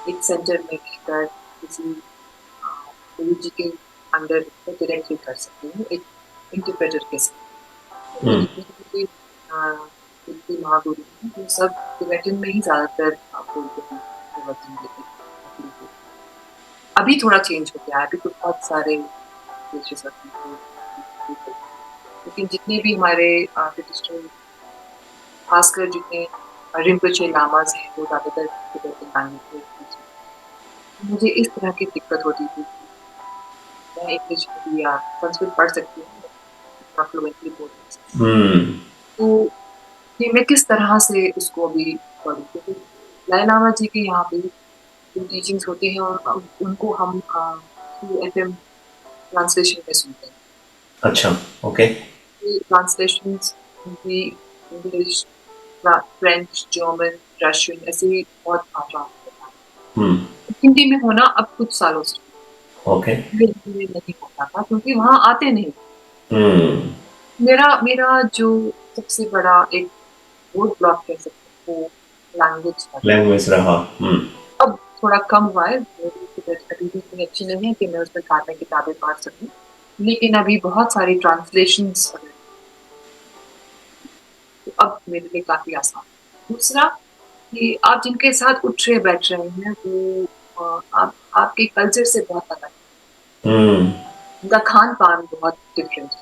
Speaker 3: एक सेंटर में रहकर किसी गुरु जी के अंडर डायरेक्टली कर सकती हूँ, एक इंटरप्रेटर के साथ। तो जितने भी महागुरु हैं वो सब तिबेटन में ही ज्यादातर बोलते हैं, प्रवचन देते हैं। अभी थोड़ा चेंज हो गया है, अभी तो बहुत सारे देशों में, लेकिन जितने भी हमारे ट्रेडिशनल, खासकर जितने रिम्पोचे लामाज हैं वो ज्यादातर तिब्बतन लैंग्वेज में। मुझे इस तरह की दिक्कत होती थी। मैं इंग्लिश या संस्कृत पढ़ सकती हूँ, फ्लुएंटली बोल सकती, तो ये मैं किस तरह से उसको अभी पढ़ूँ, क्योंकि दलाई लामा जी के यहाँ पे जो टीचिंग्स होते हैं और उनको हम FM ट्रांसलेशन में सुनते हैं।
Speaker 2: अच्छा, okay.
Speaker 3: Translations Hindi, English, French, German, Russian, ऐसी बहुत भाषाओं में हिंदी में होना अब कुछ सालों से
Speaker 2: ओके
Speaker 3: हिंदी में नहीं होता था, क्योंकि वहाँ आते नहीं। मेरा जो सबसे बड़ा एक रोड ब्लॉक कह सकते हैं वो
Speaker 2: लैंग्वेज रहा।
Speaker 3: अब थोड़ा कम हुआ है, मेरी अभी भी इतनी अच्छी नहीं है कि मैं उसमें खाने किताबें पढ़ सकूं, लेकिन अभी बहुत सारी ट्रांसलेशंस, तो अब मेरे लिए काफी आसान। दूसरा कि आप जिनके साथ उठ रहे बैठ रहे हैं वो आपके कल्चर से बहुत अलग है, उनका खान पान बहुत डिफरेंट है।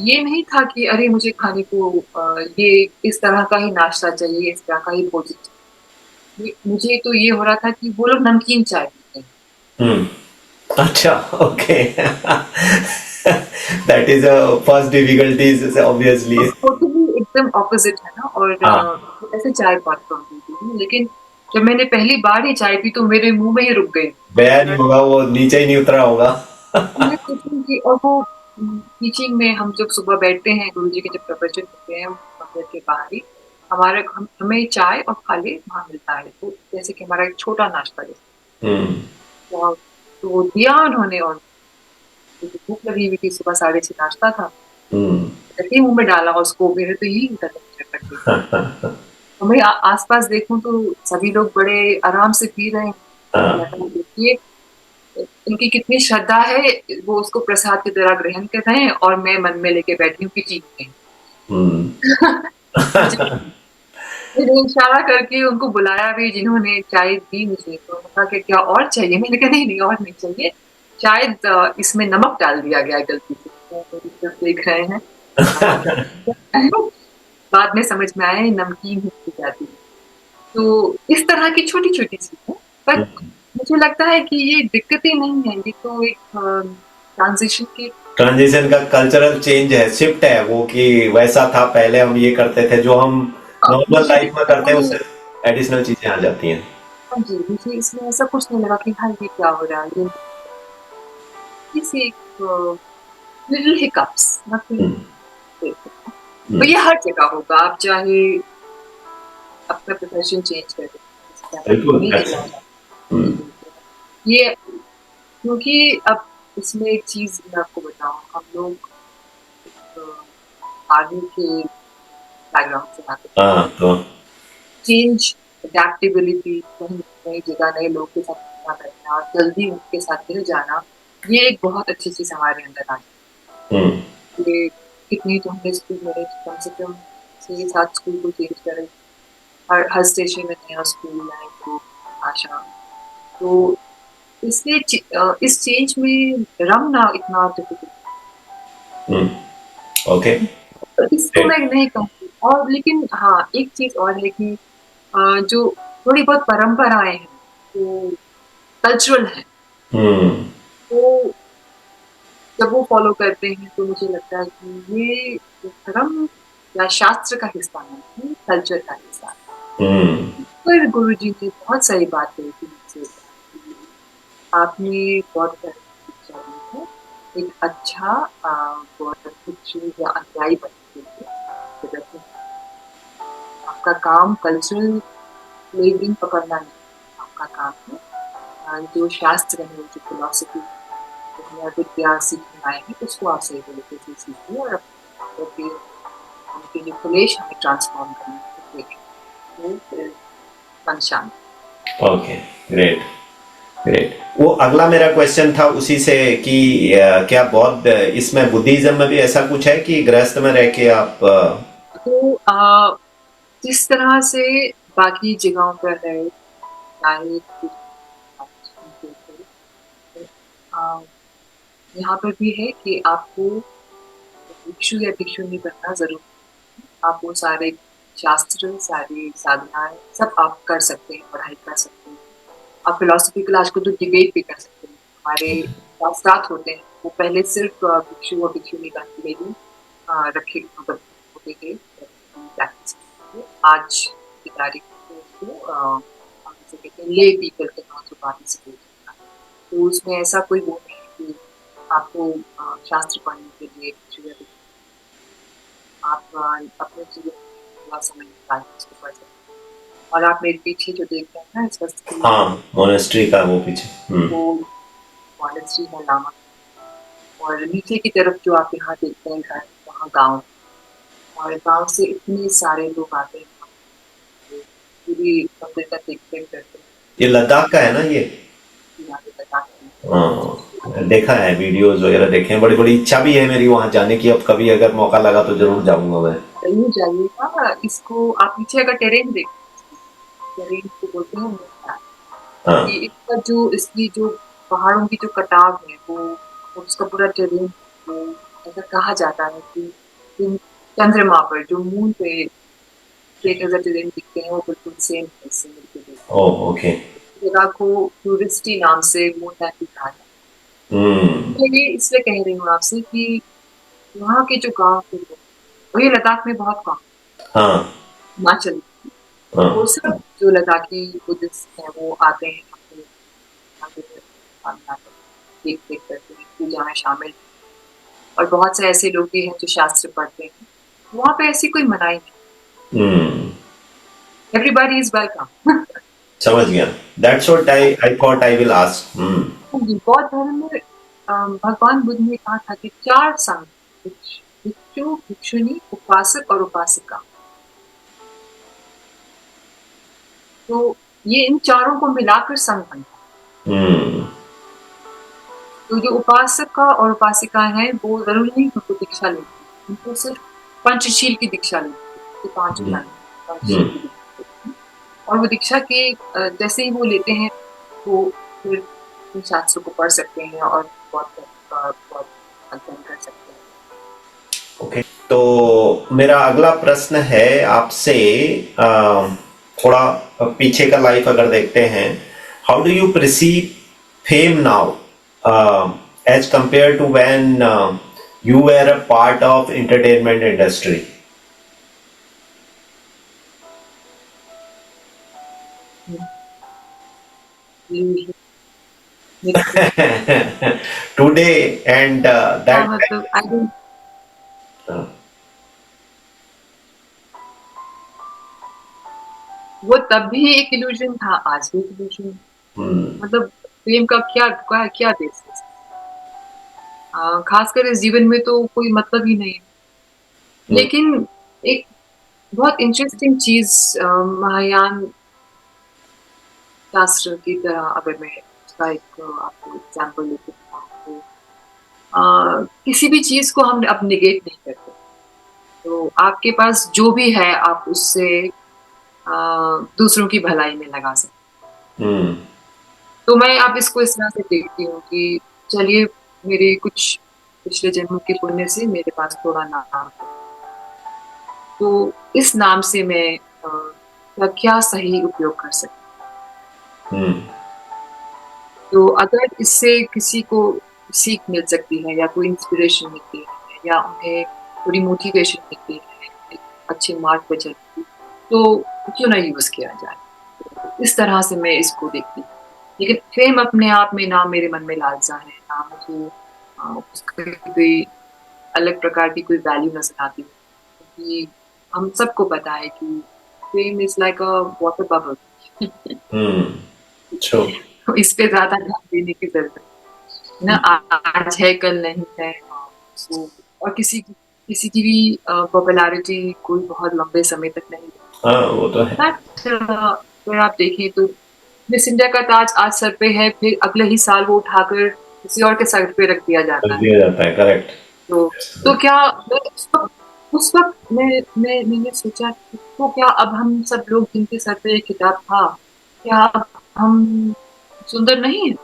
Speaker 3: ये नहीं था कि अरे मुझे खाने को ये इस तरह का ही नाश्ता चाहिए, इस तरह का ही भोजन चाहिए। मुझे तो ये हो रहा था कि वो लोग नमकीन चाय पीते हैं।
Speaker 2: अच्छा, okay. That is a first difficulties obviously.
Speaker 3: तो भी एकदम ऑपोजिट है ना। और ऐसे चाय बहुत कम पीती हूँ, लेकिन जब मैंने पहली बार ही चाय पी तो मेरे मुंह में ही रुक गई।
Speaker 2: गया नहीं होगा, वो नीचे ही नहीं उतरा होगा।
Speaker 3: मैं सोचूं कि और वो टीचिंग में हम जब सुबह बैठते हैं, गुरुजी के जब प्रवचन होते हैं मंदिर के बाहर ही, हमें चाय और खाली वहाँ मिलता है, तो जैसे कि हमारा एक छोटा नाश्ता जैसे। तो दिया उन्होंने, और मुझे भूख लगी हुई थी, सुबह 6:30 नाश्ता था, जैसे ही मुंह में डाला उसको मेरे तो यही उतर तो मैं आसपास देखूं तो सभी लोग बड़े आराम से पी रहे हैं। देखिए उनकी कितनी श्रद्धा है, वो उसको प्रसाद की तरह ग्रहण कर रहे हैं और मैं मन में लेके बैठी हूँ कि चीख मैंने इशारा करके उनको बुलाया भी, जिन्होंने चाय दी मुझे, तो उन्होंने कहा क्या और चाहिए? मैंने कहा नहीं नहीं और नहीं चाहिए, शायद इसमें नमक डाल दिया गया गलती से। तो देख रहे हैं बाद में समझ में आया नमकीन ही की जाती है। तो इस तरह की छोटी छोटी चीजें, पर मुझे लगता है कि ये दिक्कतें नहीं है, ये तो एक
Speaker 2: ट्रांजिशन का कल्चरल चेंज है, शिफ्ट है वो, कि वैसा था पहले हम ये करते थे जो हम नॉर्मल लाइफ में करते हैं, उससे एडिशनल चीजें आ जाती हैं।
Speaker 3: हाँ जी, मुझे इसमें ऐसा कुछ नहीं लगा कि हाँ ये क्या हो रहा है, ये लिटिल हिकअप्स, नथिंग। तो ये हर जगह होगा, आप चाहे अपना प्रोफेशन चेंज कर ये, क्योंकि अब इसमें एक चीज मैं आपको बताऊं, हम लोग आर्मी के बैकग्राउंड से आते हैं, तो चेंज, अडेप्टेबिलिटी, नई जगह नए लोग के साथ बैठना, जल्दी उनके साथ मिल जाना, ये एक बहुत अच्छी चीज हमारे अंदर आ जाती है। कितनी तो हमने स्कूल में कम से कम 6-7 स्कूल को चेंज करे, हर स्टेशन में नया स्कूल है, तो आशा, तो इसलिए इस चेंज में रमना इतना डिफिकल्ट।
Speaker 2: ओके,
Speaker 3: इसको मैं नहीं कहूँगी। और लेकिन हाँ एक चीज और है कि जो थोड़ी बहुत परंपराएं हैं वो कल्चरल है, तो जब वो फॉलो करते हैं तो मुझे लगता है कि ये धर्म या शास्त्र का हिस्सा नहीं है, कल्चर का हिस्सा है। पर गुरुजी ने बहुत सारी बात कही थी मुझसे। आपने बौद्ध धर्म की शिक्षा ली है, एक अच्छा बौद्ध भिक्षु या अनुयायी बनने के लिए जरूरत है। आपका काम कल्चरल लेबलिंग पकड़ना नहीं, आपका काम है जो शास्त्र है, जो फिलॉसफी विद्या सीखने आए हैं उसको आप सही तरीके से सीखिए और अपने उनके जो क्लेश हमें ट्रांसफॉर्म करने वो फिर मन शांत।
Speaker 2: Okay, great great. वो अगला मेरा क्वेश्चन था उसी से कि क्या बौद्ध इसमें बुद्धिज्म में भी ऐसा कुछ है कि गृहस्थ में रह के आप
Speaker 3: तो जिस तरह से बाकी जगहों पर है, चाहे यहाँ पर भी है कि आपको भिक्षु या भिक्षुणी बनना जरूरी है। आप वो सारे शास्त्र, सारी साधनाएं सब आप कर सकते हैं, पढ़ाई कर सकते हैं। आप फिलोसफिकल आजकल तो डिबेट भी कर सकते हैं। हमारे शास्त्रार्थ होते हैं वो पहले सिर्फ भिक्षु और भिक्षुणी बनने के लिए रखे होते थे प्रैक्टिस। आज की तारीख में उसको हम जैसे कहते हैं ले पीपल के नाम से पार्टिसिपेट करना है। तो उसमें ऐसा कोई वो नहीं है कि आपको शास्त्र पढ़ने के लिए भिक्षु या आप अपने जीवन में थोड़ा समय निकाल के उसको पढ़ सकते हैं। और आप मेरे पीछे जो देख रहे हैं ना इस वक्त
Speaker 2: हाँ मोनेस्ट्री का वो पीछे
Speaker 3: वो मॉनेस्ट्री है लामा। और नीचे की तरफ जो आप यहाँ देखते हैं घर, वहाँ गांव, और गांव से इतने सारे लोग आते हैं पूरी मंदिर का देखरेख करते हैं।
Speaker 2: ये लद्दाख का है ना ये?
Speaker 3: यहाँ पे लद्दाख में।
Speaker 2: हाँ देखा है, वीडियोस वगैरह देखे हैं। बड़ी बड़ी इच्छा भी है मेरी वहां जाने की। अब कभी अगर मौका लगा तो जरूर जाऊंगा मैं।
Speaker 3: जरूर जाइएगा। इसको आप पीछे अगर टेरेन देखते, टेरेन को बोलते हैं
Speaker 2: हाँ
Speaker 3: कि इसका जो इसकी जो पहाड़ों की जो कटाव है वो उसका पूरा टेरेन, वो ऐसा कहा जाता है कि चंद्रमा पर जो मून पे टेरेन दिखते हैं वो बिल्कुल सेम है इससे मिलके देखते
Speaker 2: ओह ओके।
Speaker 3: हैं। जगह को टूरिस्टी नाम से मून लैंड कहा जाता है। तो ये इसलिए कह रही हूँ आपसे कि वहाँ के जो गाँव के लोग, वही लद्दाख में बहुत कम,
Speaker 2: हाँ
Speaker 3: हिमाचल
Speaker 2: हाँ
Speaker 3: वो सब जो लद्दाखी बुद्धिस्ट हैं वो आते हैं देख देख करके पूजा में शामिल। और बहुत से ऐसे लोग भी हैं जो शास्त्र पढ़ते हैं। वहाँ पे ऐसी कोई मनाही नहीं। Everybody is welcome.
Speaker 2: समझ गया। That's what I thought I will ask.
Speaker 3: बौद्ध धर्म में भगवान बुद्ध ने कहा था कि 4 संघ, भिक्षु, भिक्षुणी, उपासक और उपासिका। तो ये इन चारों को मिलाकर संघ बनता है। तो जो उपासक का और उपासिका है वो जरूरी नहीं उनको दीक्षा लेती है, उनको सिर्फ पंचशील की दीक्षा लेती है, 5 पंचशील की दीक्षा। और वो दीक्षा के जैसे ही वो लेते हैं वो फिर शास्त्र को पढ़ सकते हैं और बहुत अध्ययन कर सकते हैं।
Speaker 2: ओके, तो मेरा अगला प्रश्न है आपसे। थोड़ा पीछे का लाइफ अगर देखते हैं, how do you perceive fame now as compared to when you were a part of entertainment industry? Today and that
Speaker 3: मतलब वो तब भी एक इल्यूजन था, आज भी इल्यूजन। मतलब प्रेम का क्या दे सकते, खासकर इस जीवन में तो कोई मतलब ही नहीं है। लेकिन एक बहुत इंटरेस्टिंग चीज महायान शास्त्र की तरह अगर मैं उसका एक आपको एग्जाम्पल देती हूँ, किसी भी चीज को हम अब निगेट नहीं करते। तो आपके पास जो भी है आप उससे दूसरों की भलाई में लगा सकते। तो मैं आप इसको इस तरह से देखती हूँ कि चलिए मेरे कुछ पिछले जन्म के पुण्य से मेरे पास थोड़ा नाम है, तो इस नाम से मैं क्या सही उपयोग कर सकती हूँ। तो अगर इससे किसी को सीख मिल सकती है या कोई इंस्पिरेशन मिलती है या उन्हें थोड़ी मोटिवेशन मिलती है एक अच्छे मार्ग पर चलने की, तो क्यों ना यूज किया जाए। इस तरह से मैं इसको देखती हूँ। लेकिन फेम अपने आप में ना मेरे मन में लालसा है, ना मुझे उसकी कोई अलग प्रकार की कोई वैल्यू नजर आती है, क्योंकि हम सबको पता है कि fame is like a water bubble.
Speaker 2: True.
Speaker 3: इस पे ज्यादा ध्यान देने की जरूरत है ना। आज है कल नहीं है। So, और किसी की भी पॉपुलैरिटी कोई बहुत लंबे समय तक नहीं।
Speaker 2: हाँ वो तो है।
Speaker 3: अगर आप देखें तो मिस इंडिया का ताज आज सर पे है, फिर अगले ही साल वो उठाकर किसी और के सर पे रख दिया
Speaker 2: कर
Speaker 3: जाता है।
Speaker 2: दिया जाता है, करेक्ट।
Speaker 3: तो क्या उस वक्त मैंने सोचा कि तो क्या अब हम सब लोग जिनके सर पे ये किताब था, क्या अब हम सुंदर नहीं है?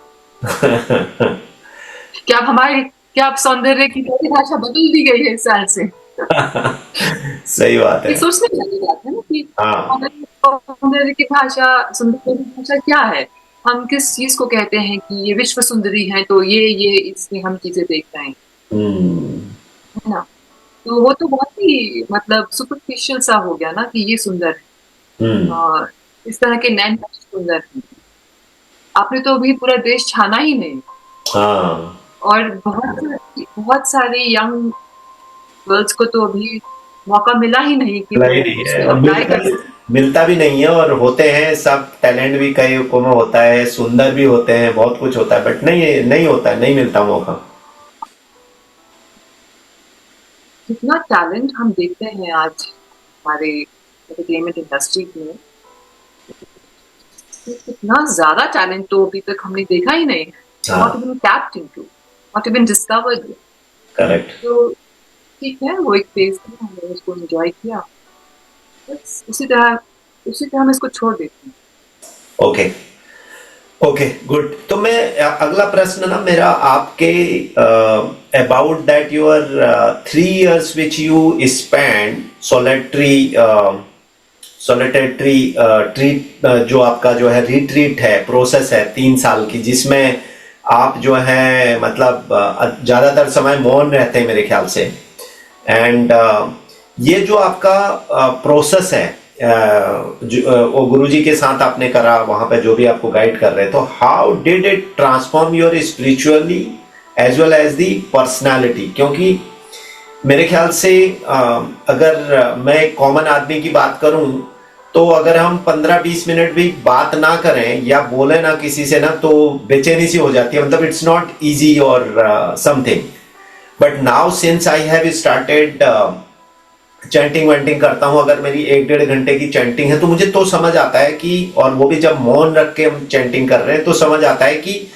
Speaker 3: क्या अब हमारे क्या अब सौंदर्य की परिभाषा बदल दी गई है इस साल से?
Speaker 2: सही बात
Speaker 3: ये
Speaker 2: है।
Speaker 3: सोचने लगी बात है ना कि
Speaker 2: हाँ।
Speaker 3: सौंदर्य की भाषा, सौंदर्य की भाषा क्या है? हम किस चीज को कहते हैं कि ये विश्व सुंदरी है, तो ये इसमें हम चीजें देख रहे हैं,
Speaker 2: हम्म।
Speaker 3: है ना? तो वो तो बहुत ही मतलब सुपरफिशियल सा हो गया ना कि ये सुंदर है
Speaker 2: हम्म।
Speaker 3: और इस तरह के नैन सुंदर है। आपने तो अभी पूरा देश छाना ही नहीं।
Speaker 2: हाँ।
Speaker 3: और बहुत सारी यंग गर्ल्स को तो अभी मौका मिला ही नहीं कि
Speaker 2: मिला
Speaker 3: वो
Speaker 2: ही नहीं है,
Speaker 3: उसमें
Speaker 2: और
Speaker 3: अप्लाई कर सके।
Speaker 2: मिलता भी नहीं है, और होते हैं सब टैलेंट भी कई को में होता है, सुंदर भी होते हैं, बहुत कुछ होता है, बट नहीं नहीं होता है, नहीं मिलता मौका।
Speaker 3: जितना टैलेंट हम देखते हैं आज हमारे एंटरटेनमेंट इंडस्ट्री में, इतना ज्यादा टैलेंट तो अभी तक हमने देखा ही नहीं है।
Speaker 2: हाँ।
Speaker 3: Not even tapped into, not even discovered.
Speaker 2: Correct.
Speaker 3: तो ठीक है, वो एक फेज था, हमने उसको एंजॉय किया, बस उसी तरह हम इसको छोड़ देते हैं।
Speaker 2: ओके। Okay good. तो मैं अगला प्रश्न ना मेरा आपके about that your 3 years which you spend solitary solitary treat, जो आपका जो है रिट्रीट है, प्रोसेस है 3 साल की, जिसमें आप जो है मतलब ज्यादातर समय मौन रहते हैं मेरे ख्याल से। एंड ये जो आपका प्रोसेस है, वो गुरुजी के साथ आपने करा वहां पे, जो भी आपको गाइड कर रहे हैं, तो how did it transform your spiritually as well as the personality? क्योंकि मेरे ख्याल से अगर मैं एक कॉमन आदमी की बात करूं, तो अगर हम 15-20 मिनट भी बात ना करें या बोले ना किसी से ना, तो बेचैनी सी हो जाती है, मतलब इट्स नॉट इजी और something. But now since I have started chanting वैंटिंग करता हूं, अगर मेरी 1-1.5 घंटे की चैंटिंग है, तो मुझे तो समझ आता है कि, और वो भी जब मौन रख के हम चैंटिंग कर रहे हैं, तो समझ आता है कि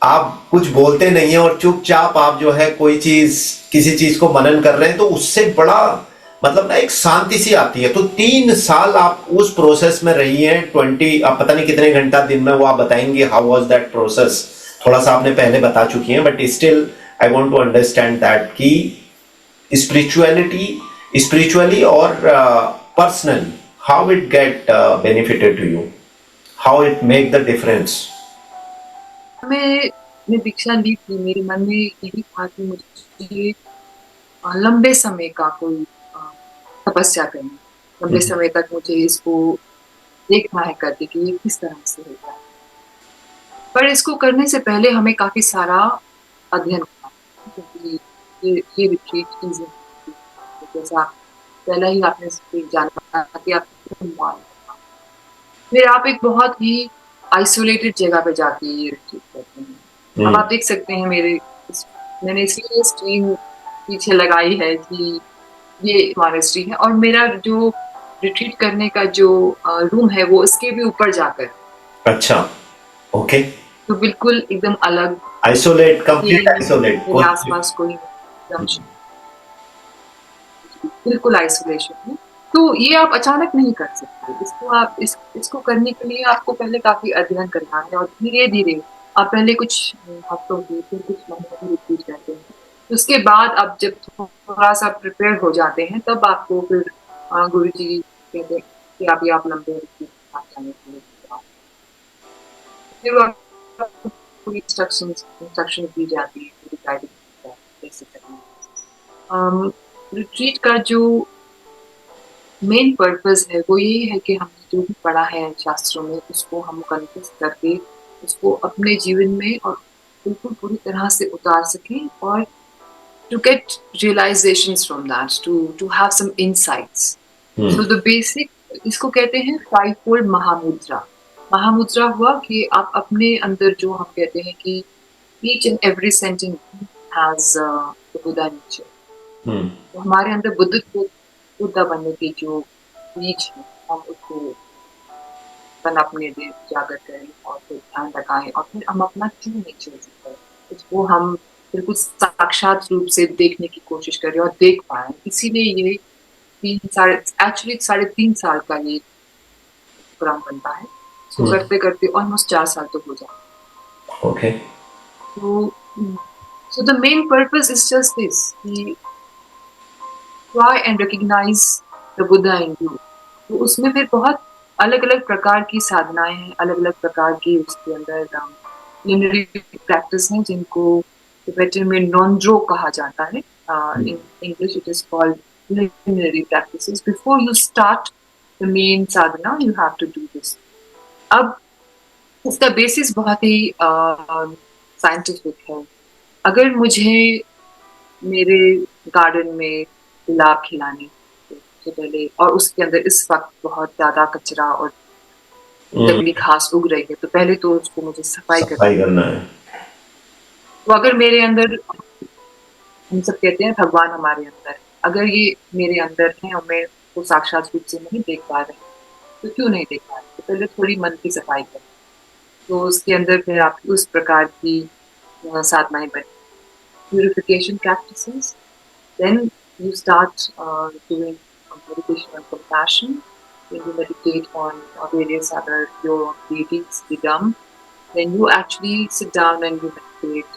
Speaker 2: आप कुछ बोलते नहीं है और चुपचाप आप जो है कोई चीज, किसी चीज को मनन कर रहे हैं, तो उससे बड़ा मतलब ना एक शांति सी आती है। तो 3 साल आप उस प्रोसेस में रही हैं, 20, आप पता नहीं कितने घंटा दिन में, वो आप बताएंगे हाउ वाज दैट प्रोसेस? थोड़ा सा आपने पहले बता चुकी हैं, but still I want to understand that कि स्पिरिचुअली और personally, how it get benefited to you, how it make the difference?
Speaker 3: मैं दीक्षा ली थी, मेरे मन में यही था कि मुझे लंबे समय का कोई तपस्या करनी, लंबे समय तक मुझे इसको देखना है करके कि ये किस तरह से होता है। पर इसको करने से पहले हमें काफी सारा अध्ययन करना है, क्योंकि ये रिट्रीट चीजें, जैसा पहले ही आपने जाना कि आप फिर आप एक बहुत ही आइसोलेटेड जगह पे जाके ये रिट्रीट करते हैं। अब आप देख सकते हैं मैंने इसलिए स्क्रीन पीछे लगाई है कि ये मॉनेस्ट्री है, और मेरा जो रिट्रीट करने का जो रूम है वो इसके भी ऊपर जाकर,
Speaker 2: अच्छा। ओके।
Speaker 3: तो बिल्कुल एकदम अलग,
Speaker 2: आइसोलेट,
Speaker 3: ये
Speaker 2: कंप्लीट आइसोलेट
Speaker 3: मेरे आसपास कोई एकदम बिल्कुल आइसोलेशन है। तो ये आप अचानक नहीं कर सकते, इसको करने के लिए आपको पहले काफी अध्ययन करना है, और धीरे धीरे आप पहले कुछ हफ्तों की, फिर कुछ महीनों की रिट्रीट करते हैं। उसके बाद आप जब थोड़ा सा प्रिपेयर हो जाते हैं, तब आपको फिर गुरु जी कहते हैं कि आप लंबे retreat पर जाने के लिए तैयार हैं। फिर वो पूरी इंस्ट्रक्शन दी जाती है, पूरी गाइडेंस दी जाती है कैसे करना है। रिट्रीट का जो मेन पर्पस है वो ये है कि हमने जो भी पढ़ा है शास्त्रों में उसको हम कन्फ्यूज करके उसको अपने जीवन में और बिल्कुल पूरी तरह से उतार सकें और to get realizations from that, to have some insights. So the basic इसको कहते हैं फाइव फोल्ड महामुद्रा। महामुद्रा हुआ कि आप अपने अंदर जो हम कहते हैं कि each and every sentient has the Buddha nature. तो हमारे अंदर बुद्धा बनने के जो बीज है हम उसको पनपने दे जागर करें और फिर ध्यान लगाएं और फिर हम अपना ट्रू नेचर करें उसको हम बिल्कुल साक्षात रूप से देखने की कोशिश करें और देख पाए। इसीलिए ये 3.5 साल का ये प्रोग्राम बनता है। तो करते करते ऑलमोस्ट 4 साल तो हो जाए।
Speaker 2: Okay.
Speaker 3: So the main purpose is just this: try and recognize the Buddha in you. तो उसमें फिर बहुत अलग अलग प्रकार की साधनाएं हैं, अलग अलग प्रकार की उसके अंदर प्रैक्टिस हैं जिनको तिब्बतन में नॉन्ड्रो कहा जाता है। In English it is called preliminary practices. Before you start the main sadhana, you have to do this. अब इसका बेसिस बहुत ही साइंटिफिक है। अगर मुझे मेरे गार्डन में गुलाब खिलाने से पहले और उसके अंदर इस वक्त बहुत ज्यादा कचरा और जंगली घास उग रही है तो पहले तो उसको मुझे सफाई करना है। तो अगर मेरे अंदर, हम सब कहते हैं भगवान हमारे अंदर, अगर ये मेरे अंदर है और मैं उसको साक्षात रूप से नहीं देख पा रहे तो क्यों नहीं देख पा रहे, तो पहले थोड़ी मन की सफाई करें। तो उसके अंदर फिर आप उस प्रकार की साधनाएं बने, purification practices. Then you start doing meditation on compassion. Then you meditate on various other your deities, the Dham. Then you actually sit down and you meditate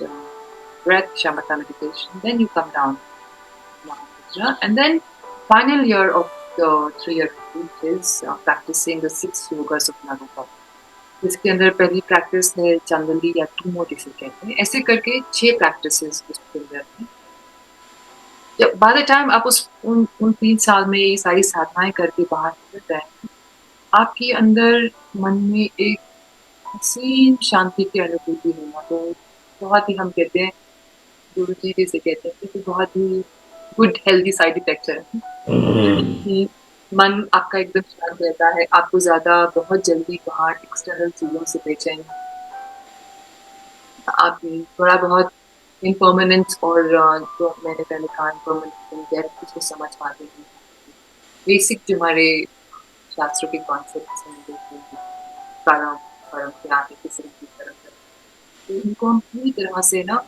Speaker 3: breath, shamatha meditation. Then you come down Mahamudra. And then final year of the 3-year retreat is practicing the 6 yogas of Narupa. जिसके अंदर पहली practice है चंदली या टूमो जिसे कहते हैं। ऐसे करके 6 प्रैक्टिसेस उसके अंदर हैं। बाय द टाइम आप उन 3 साल में ये सारी साधनाएं करके बाहर निकल जाए, आपके अंदर मन में एक असीम शांति की अनुभूति होना। तो बहुत ही हम कहते हैं, गुरु जी जैसे कहते हैं कि बहुत ही गुड हेल्दी साइड इफेक्ट है कि मन आपका एकदम शांत रहता है, आपको ज्यादा बहुत जल्दी बाहर एक्सटर्नल चीजों से बेचैन, आप थोड़ा बहुत इम्पर्मानेंस और जो मैंने पहले कहा इम्पर्मानेंस उसको समझ पाते हैं। बेसिक जो हमारे शास्त्रों के कॉन्सेप्ट्स हैं, परम परम क्या है, किसी की परम, तो इनको हम पूरी तरह से ना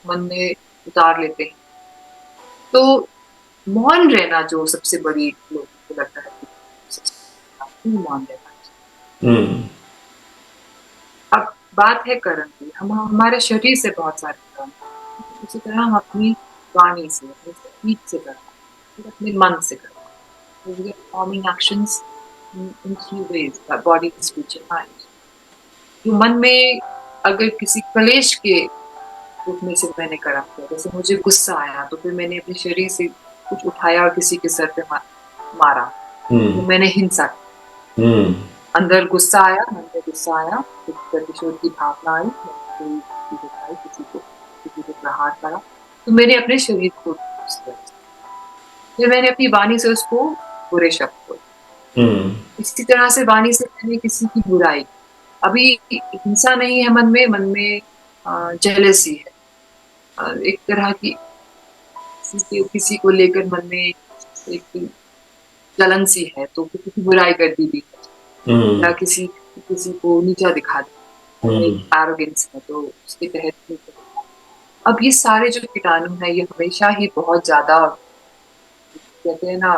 Speaker 3: मन में उतार लेते हैं। तो मौन रहना जो सबसे बड़ी लोगों को लगता है मौन रहना। अब बात है कर्म की, हम हमारे शरीर से बहुत सारे कर्म, उसी तरह हम अपनी वाणी से, अपने स्पीच से करते हैं, अपने मन से करते हैं। We are performing actions in 3 ways: body, speech and mind. जो मन में अगर किसी क्लेश के रूप में से मैंने कर्म किया, जैसे मुझे गुस्सा आया तो फिर मैंने अपने शरीर से कुछ उठाया और किसी के सर पे मारा, तो मैंने हिंसा। अंदर गुस्सा आया, मन में गुस्सा आया, प्रतिशोध की भावना आई, किसी को प्रहार करा, तो मैंने अपने शरीर को फिर मैंने अपनी वाणी से उसको बुरे शब्द बोले। इसी तरह से वाणी से मैंने किसी की बुराई, अभी हिंसा नहीं है मन में जेलसी है, एक तरह की किसी को लेकर मन में एक जलन सी है, तो किसी की बुराई कर दी या किसी को नीचा दिखा दिया, एरोगेंस है, तो उसके तहत अब ये सारे जो कीटाणु है ये हमेशा ही बहुत ज्यादा कहते हैं ना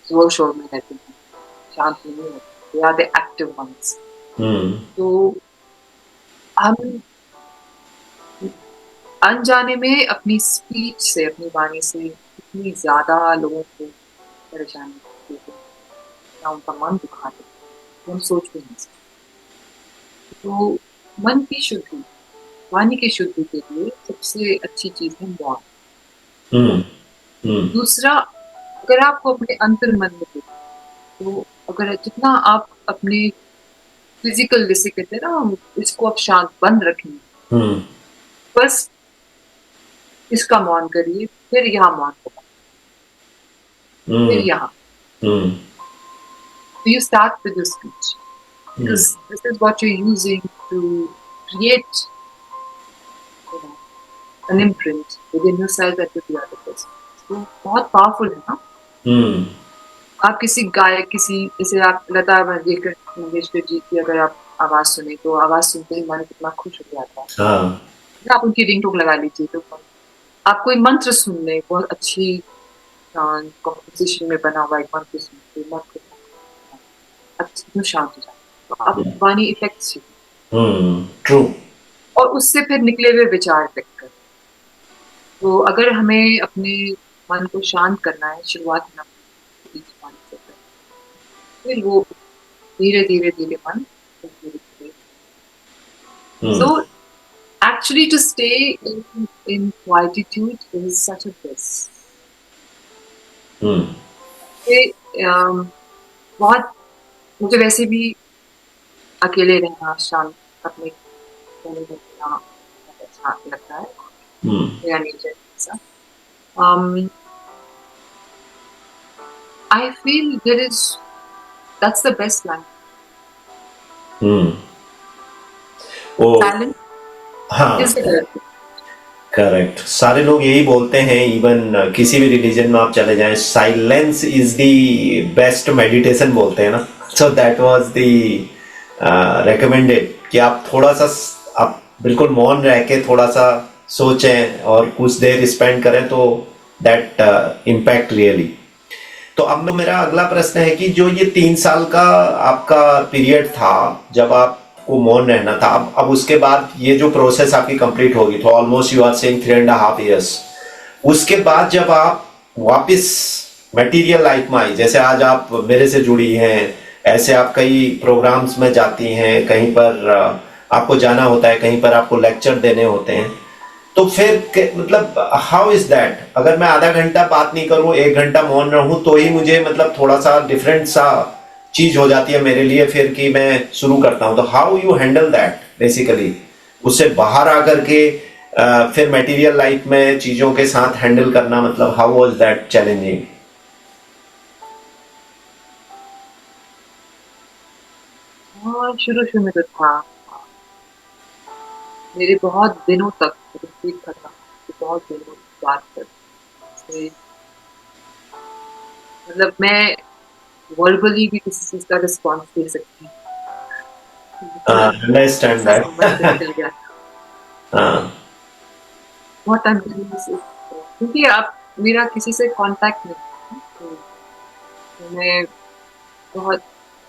Speaker 3: जोर शोर में रहते हैं, शांत नहीं होते, they are the active ones। तो हम अनजाने में अपनी स्पीच से, अपनी वाणी से इतनी ज्यादा लोगों को परेशानी देते हैं या उनका मन दुखाते हैं, हम सोच भी नहीं सकते। तो मन की शुद्धि, वाणी की शुद्धि के लिए सबसे अच्छी चीज है मौन। दूसरा, अगर आपको अपने अंतर मन में देखो, तो अगर जितना आप अपने फिजिकल, जैसे कहते हैं ना, इसको आप शांत बंद रखेंगे, बस इसका मौन करिए, फिर यहाँ मौन होगा, फिर यहाँ। So you start with your speech because this is what you're using to create, you know, an imprint within yourself and with the other person. So बहुत powerful है ना। आप किसी गायक, किसी जैसे आप लता मंगेशकर जी की अगर आप आवाज सुने, तो आवाज सुनते ही मन कितना खुश हो जाता है। आप उनकी रिंगटोन लगा लीजिए, तो आप कोई मंत्र सुन ले, बहुत अच्छी कॉम्पोजिशन में बना हुआ एक मंत्र सुनते मन को अच्छी शांत हो जाता है। तो आप वाणी इफेक्ट्स
Speaker 2: ट्रू।
Speaker 3: और उससे फिर निकले हुए विचार तक कर। तो अगर हमें अपने मन को शांत करना है, शुरुआत में फिर वो धीरे धीरे धीरे मन धीरे धीरे। So actually to stay in quietude is such a bliss. बहुत मुझे वैसे भी अकेले रहना, शांत अपने रहना अच्छा लगता है, मेरा नेचर ऐसा। I feel that's the best life. Silence is the best.
Speaker 2: Correct. सारे लोग यही बोलते हैं, इवन किसी भी रिलीजन में आप चले जाएं, silence is the best meditation बोलते हैं ना। So that was the recommended कि आप थोड़ा सा आप बिल्कुल मौन रह के थोड़ा सा सोचें और कुछ देर स्पेंड करें, तो दैट इम्पैक्ट रियली। तो अब मेरा अगला प्रश्न है कि जो ये 3 साल का आपका पीरियड था जब आपको मौन रहना था, अब उसके बाद ये जो प्रोसेस आपकी कंप्लीट होगी, तो almost you are saying 3.5 years, उसके बाद जब आप वापस मटेरियल लाइफ में आई, जैसे आज आप मेरे से जुड़ी हैं, ऐसे आप कई प्रोग्राम्स में जाती हैं, कहीं पर आपको जाना होता है, कहीं पर आपको लेक्चर देने होते हैं, तो फिर मतलब हाउ इज दैट? अगर मैं आधा घंटा बात नहीं करूं, 1 घंटा मौन रहूं, तो ही मुझे मतलब थोड़ा सा डिफरेंट सा चीज हो जाती है मेरे लिए फिर कि मैं शुरू करता हूं। तो how you handle that basically, उससे बाहर आकर के फिर मटेरियल लाइफ में चीजों के साथ हैंडल करना, मतलब हाउ वाज दैट चैलेंजिंग?
Speaker 3: शुरू में तो था, मेरे बहुत दिनों तक ठीक था, बहुत दिनों बाद तक मतलब मैं वर्बली भी किसी चीज का रिस्पॉन्स दे सकती हूँ।
Speaker 2: Understand that.
Speaker 3: बहुत क्योंकि आप मेरा किसी से कांटेक्ट नहीं, तो मैं बहुत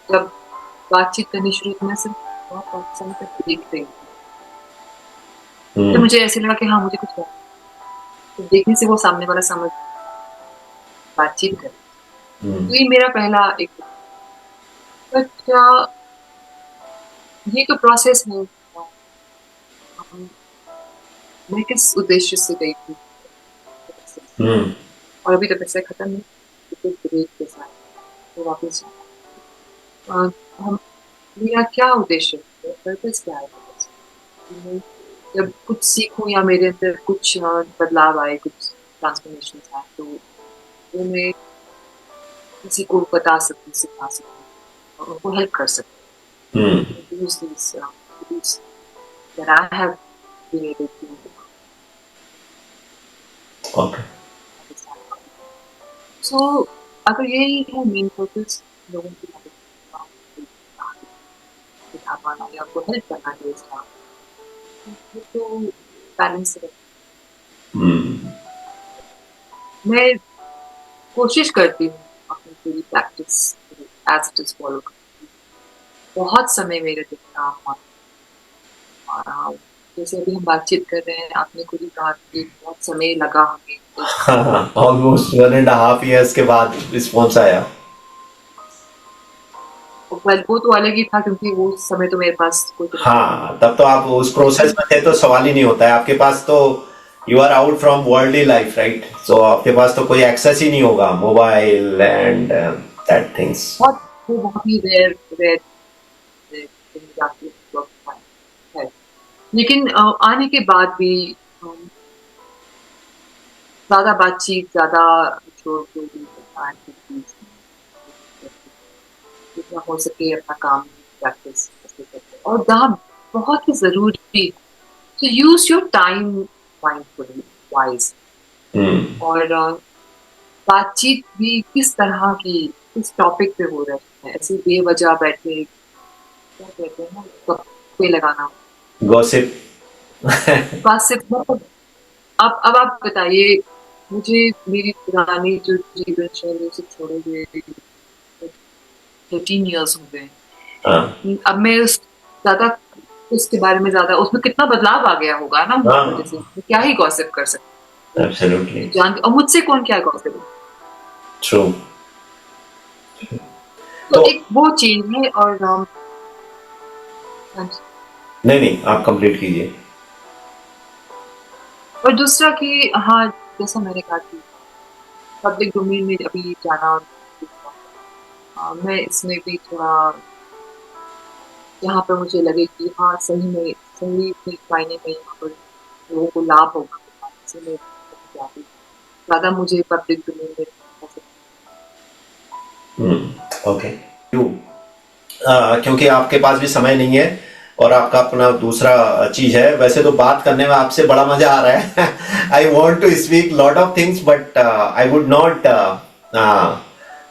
Speaker 3: जब बातचीत करनी शुरू की, मैं सिर्फ बहुत समय तक देख रही थी, तो मुझे ऐसे लगा कि हाँ मुझे कुछ तो देखने से वो सामने वाला समझ बातचीत करे। तो ये मेरा पहला एक, बट ये तो प्रोसेस है। मैं किस उद्देश्य से गई थी और अभी तक ऐसा खत्म नहीं, ब्रेक के साथ तो वापस हम मेरा क्या उद्देश्य है, पर्पस क्या है? जब कुछ सीखूं या मेरे अंदर कुछ बदलाव आए, कुछ ट्रांसफॉर्मेशन आए, तो मैं किसी को बता सकूं, सिखा सकूं, उनको हेल्प कर सकूं। use these tools that I have been able to.
Speaker 2: Okay.
Speaker 3: So अगर यही है मेन पर्पस, लोगों की मदद सिखा पाना या आपको हेल्प करना है इसका, तो बैलेंस मैं कोशिश करती हूँ अपनी पूरी practice as it is follow करती हूँ। बहुत समय मेरे दिखना, जैसे अभी हम बातचीत कर रहे हैं, आपने खुद ही कहा कि बहुत समय लगा हमें,
Speaker 2: ऑलमोस्ट 1.5 years के बाद रिस्पॉन्स आया।
Speaker 3: वो तो अलग ही था, क्योंकि वो समय तो मेरे पास कोई
Speaker 2: हाँ, तब तो आप उस प्रोसेस में थे, तो सवाल ही नहीं होता है आपके पास। तो you are out from worldly life, right? So आपके पास तो कोई एक्सेस ही नहीं होगा मोबाइल एंड दैट थिंग्स।
Speaker 3: बहुत ही रेयर रेयर जाती है। लेकिन आने के बाद भी ज्यादा बातचीत, ज्यादा जितना हो सके अपना काम प्रैक्टिस करते, और जहाँ बहुत ही जरूरी, तो use your time mindfully, wise. और बातचीत भी किस तरह की, किस टॉपिक पे हो रही है, ऐसे बेवजह बैठे क्या कहते हैं ना, गप्पे लगाना,
Speaker 2: गॉसिप।
Speaker 3: गॉसिप। अब आप बताइए, मुझे मेरी पुरानी जो जीवन शैली से छोड़े हुए 13 years हो गए।
Speaker 2: हाँ,
Speaker 3: अब मैं ज्यादा उसके बारे में, ज्यादा उसमें कितना बदलाव आ गया होगा ना,
Speaker 2: हाँ,
Speaker 3: वजह से मैं क्या ही गॉसिप कर सकती
Speaker 2: एब्सोल्युटली
Speaker 3: हूँ, जान, और मुझसे कौन क्या गॉसिप।
Speaker 2: ट्रू।
Speaker 3: तो
Speaker 2: तो
Speaker 3: एक वो चीज है। और
Speaker 2: नहीं नहीं, आप कंप्लीट कीजिए।
Speaker 3: और दूसरा कि हाँ, जैसा मैंने कहा कि पब्लिक डोमेन में अभी जाना, और मैं इसमें भी थोड़ा, जहाँ पर मुझे लगे कि हाँ सही में, सही में मायने में यहाँ पर लोगों को लाभ होगा, इसलिए ज्यादा मुझे पब्लिक डोमेन में
Speaker 2: ओके। क्यों? क्योंकि आपके पास भी समय नहीं है और आपका अपना दूसरा चीज है। वैसे तो बात करने में आपसे बड़ा मजा आ रहा है। I want to speak lot of things, but I would not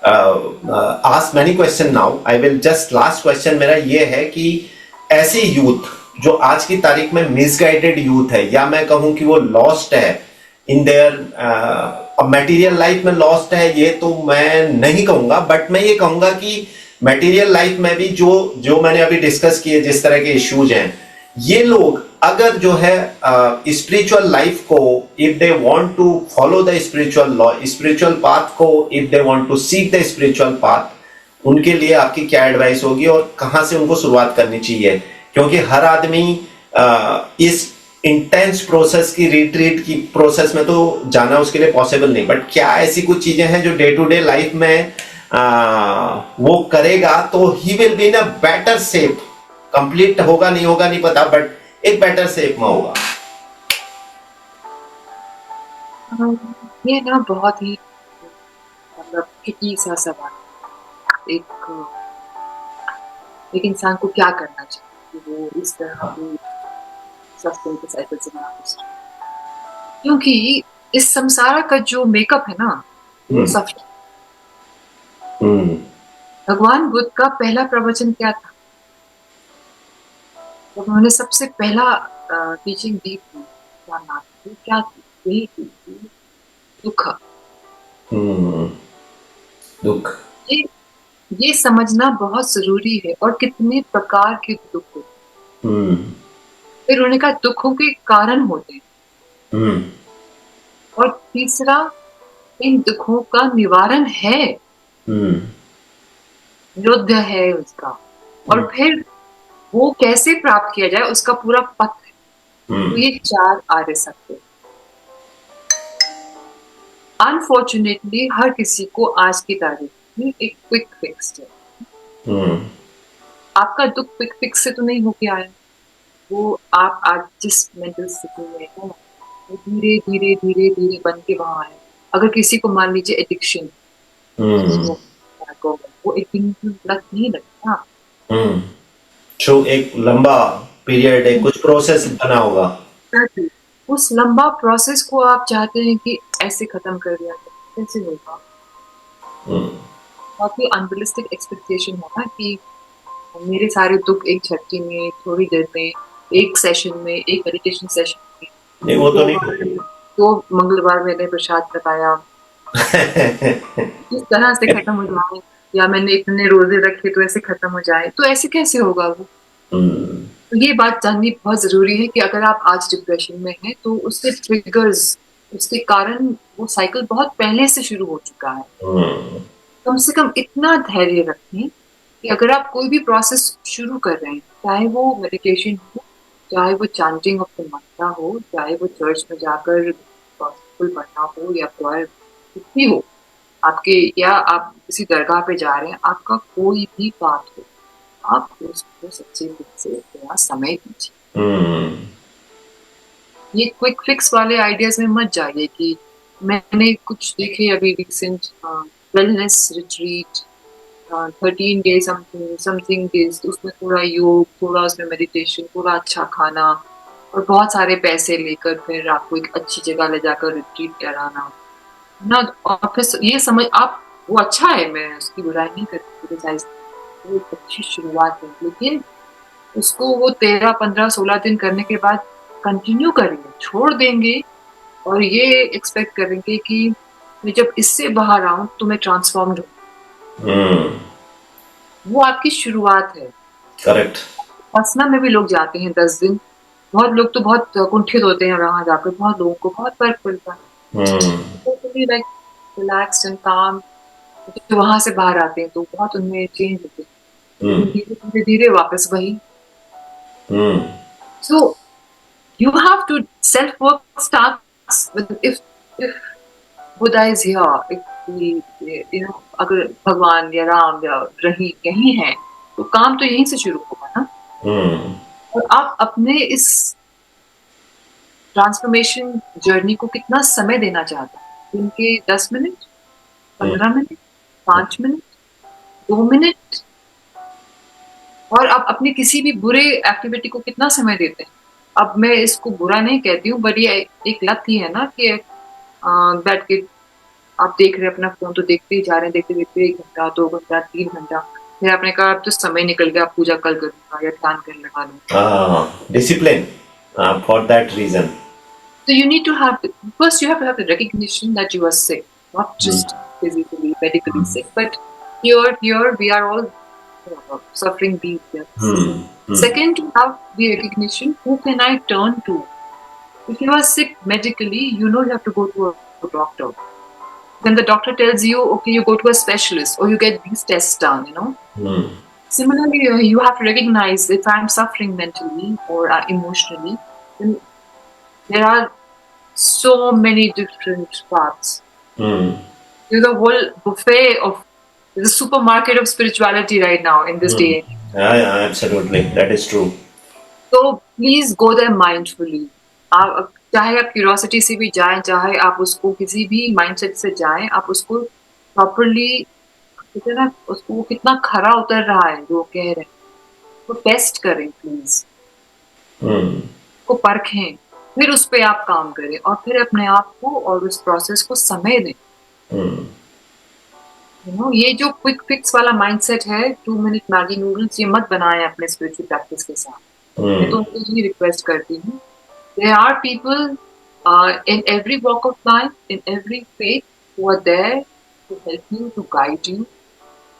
Speaker 2: ask many question now. I will just, last question मेरा ये है कि ऐसे यूथ जो आज की तारीख में मिसगाइडेड यूथ है, या मैं कहूं कि वो लॉस्ट है इन देयर मटेरियल लाइफ में, लॉस्ट है ये तो मैं नहीं कहूंगा, बट मैं ये कहूंगा कि मटेरियल लाइफ में भी जो जो मैंने अभी डिस्कस किए, जिस तरह के इश्यूज हैं, ये लोग अगर जो है स्पिरिचुअल लाइफ को, if they want to follow the spiritual law, spiritual path को, if they want to seek the spiritual path, उनके लिए आपकी क्या एडवाइस होगी और कहां से उनको शुरुआत करनी चाहिए? क्योंकि हर आदमी इस इंटेंस प्रोसेस की, रिट्रीट की प्रोसेस में तो जाना उसके लिए पॉसिबल नहीं, बट क्या ऐसी कुछ चीजें हैं जो डे टू डे लाइफ में वो करेगा तो he will be in a better shape? Complete होगा नहीं होगा नहीं पता, बट एक बेटर शेप में होगा।
Speaker 3: ये ना बहुत ही मतलब tricky सा सवाल। एक इंसान को क्या करना चाहिए कि वो इस तरह की सस्ते के साइकिल से ना घुसे। क्योंकि इस संसार का जो मेकअप है ना, वो सफेद। भगवान बुद्ध का पहला प्रवचन क्या था? जब उन्होंने सबसे पहला टीचिंग दी थी, क्या नाम थी, क्या थी? यही थी, दुख।
Speaker 2: दुख।
Speaker 3: ये समझना बहुत जरूरी है, और कितने प्रकार के दुख होते हैं। फिर उन्होंने कहा दुखों के कारण होते हैं, और तीसरा, इन दुखों का निवारण है, युद्ध है उसका, और फिर वो कैसे प्राप्त किया जाए उसका पूरा पथ है। तो ये 4 आर्य सत्य। अनफॉर्चुनेटली हर किसी को आज की तारीख में एक क्विक फिक्स है। आपका दुख क्विक फिक्स से तो नहीं होके आया। वो आप आज जिस मेंटल स्थिति में है, वो धीरे धीरे धीरे धीरे बन के वहां है। अगर किसी को मान लीजिए एडिक्शन, वो एक दिन लत नहीं लगता।
Speaker 2: जो एक लंबा पीरियड है, कुछ प्रोसेस बना होगा।
Speaker 3: उस लंबा प्रोसेस को आप चाहते हैं कि ऐसे खत्म कर दिया जाए, कैसे होगा? बहुत ही अनरियलिस्टिक एक्सपेक्टेशन है ना कि मेरे सारे दुख एक झटके में, थोड़ी देर में, एक सेशन में, एक मेडिटेशन सेशन में,
Speaker 2: नहीं वो तो नहीं।
Speaker 3: तो मंगलवार मैंने प्रसाद बताया इस तरह से खत्म हो जाए, या मैंने इतने रोजे रखे तो ऐसे खत्म हो जाए, तो ऐसे कैसे होगा वो? तो ये बात जाननी बहुत जरूरी है कि अगर आप आज डिप्रेशन में हैं तो उसके ट्रिगर्स, उसके कारण वो साइकिल बहुत पहले से शुरू हो चुका है। कम से कम इतना धैर्य रखें कि अगर आप कोई भी प्रोसेस शुरू कर रहे हैं, चाहे वो मेडिटेशन हो, चाहे वो चैंटिंग ऑफ द मंत्र हो, चाहे वो चर्च में जाकर गॉस्पेल पढ़ना हो या फिर कुछ भी हो आपके, या आप किसी दरगाह पे जा रहे हैं, आपका कोई भी बात हो, आप उसको सच्चे दिल से थोड़ा समय दीजिए। ये क्विक फिक्स वाले आइडियाज में मत जाइए कि मैंने कुछ देखे अभी recent wellness retreat 13 days something days, उसमें थोड़ा योग, थोड़ा उसमें मेडिटेशन, थोड़ा अच्छा खाना और बहुत सारे पैसे लेकर फिर आपको एक अच्छी जगह ले जाकर रिट्रीट कराना ना। और फिर ये समझ आप, वो अच्छा है, मैं उसकी बुराई नहीं करती, क्रिटिसाइज, वो एक अच्छी शुरुआत है, लेकिन उसको वो 13, 15, 16 दिन करने के बाद कंटिन्यू करेंगे, छोड़ देंगे और ये एक्सपेक्ट करेंगे कि मैं जब इससे बाहर आऊं तो मैं ट्रांसफॉर्म्ड हूँ। वो आपकी शुरुआत है।
Speaker 2: करेक्ट।
Speaker 3: असना में भी लोग जाते हैं 10 दिन, बहुत लोग तो बहुत कुंठित होते हैं वहां जाकर, बहुत लोगों को बहुत फर्क पड़ता है, लाइक रिलैक्स्ड एंड काम। जो वहां से बाहर आते हैं तो बहुत उनमें चेंज होते हैं, धीरे धीरे धीरे वापस वही। सो you have to self work starts with, if Buddha is here, if अगर भगवान या राम या रही कहीं है तो काम तो यहीं से शुरू होगा ना। और आप अपने इस ट्रांसफॉर्मेशन जर्नी को कितना समय देना चाहते हैं? दिन के 10 मिनट, 15 मिनट, 5 मिनट, 2 मिनट? और आप अपने किसी भी बुरे एक्टिविटी को कितना समय देते हैं? अब मैं इसको बुरा नहीं कहती हूँ, बट ये एक लत ही है ना कि बैठ के आप देख रहे हैं अपना फोन, तो देखते ही जा रहे हैं, देखते देखते 1 घंटा, 2 घंटा, 3 घंटा, फिर आपने कहा अब तो समय निकल गया, आप पूजा कल करूंगा या ध्यान करने लगा लूंगा।
Speaker 2: Discipline for that reason.
Speaker 3: So you need to have, first you have to have the recognition that you are sick, not just physically, medically sick, but here we are all suffering these deaths. Second, to have the recognition, who can I turn to? If you are sick medically, you know you have to go to a doctor. Then the doctor tells you, okay, you go to a specialist or you get these tests done, you know. Similarly, you have to recognize if I'm suffering mentally or emotionally, then there are so many different paths. There's a whole buffet of, there's a supermarket of spirituality right now in this day.
Speaker 2: Yeah, absolutely. That is true.
Speaker 3: So please go there mindfully. चाहे आप curiosity से भी जाएं, चाहे आप उसको किसी भी माइंडसेट से जाएं, आप उसको प्रॉपरली, ना उसको वो कितना खरा उतर रहा है जो कह रहे हैं, वो टेस्ट करें प्लीज, को परखें, फिर उस पर आप काम करें और फिर अपने आप को और उस प्रोसेस को समय दें। ये जो क्विक फिक्स वाला माइंडसेट है, 2 मिनट मैगी नूडल्स, ये मत बनाएं अपने स्पिरिचुअल प्रैक्टिस के साथ। मैं तो उनको ये रिक्वेस्ट करती हूँ, there are people in every walk of life, in every faith, who are there to help you, to guide you.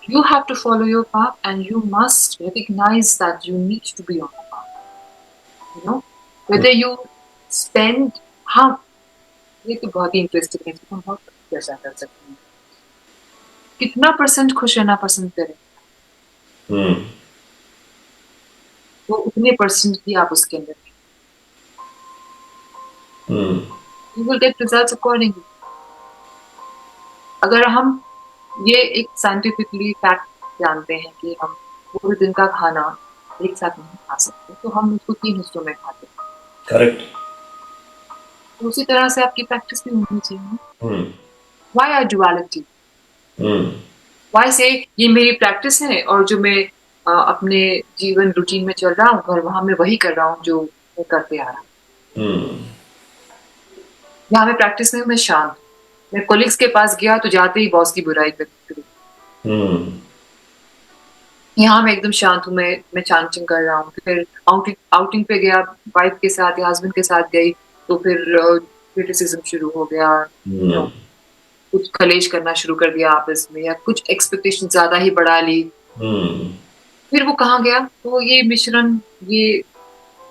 Speaker 3: You have to follow your path and you must recognize that you need to be on the path. Whether you spend, हाँ, ये तो बहुत ही interesting है, हम बहुत चर्चा कर सकते हैं, कितना % खुश रहना पसंद करें, वो उतने % की आप उसके अंदर, you will get results accordingly. अगर हम ये एक साइंटिफिकली फैक्ट जानते हैं कि हम पूरे दिन का खाना एक साथ नहीं खा सकते, तो हम उसको 3 हिस्सों में खाते हैं।
Speaker 2: करेक्ट।
Speaker 3: तो उसी तरह से आपकी प्रैक्टिस भी होनी चाहिए। Why are duality? Why say ये मेरी प्रैक्टिस है और जो मैं अपने जीवन रूटीन में चल रहा हूँ, घर वहां मैं वही कर रहा हूँ जो मैं करते आ रहा हूँ। यहाँ मैं प्रैक्टिस में मैं शांत, मैं कोलिग्स के पास गया तो जाते ही बॉस की बुराई करती हूँ। यहाँ मैं एकदम शांत हूँ, मैं चैंटिंग कर रहा हूँ। फिर आउटिंग पे गया वाइफ के साथ या हस्बैंड के साथ गई तो फिर क्रिटिसिज्म शुरू हो गया, कुछ कलेश करना शुरू कर दिया आपस में, या कुछ एक्सपेक्टेशन ज्यादा ही बढ़ा ली। फिर वो कहाँ गया? तो ये मिश्रण, ये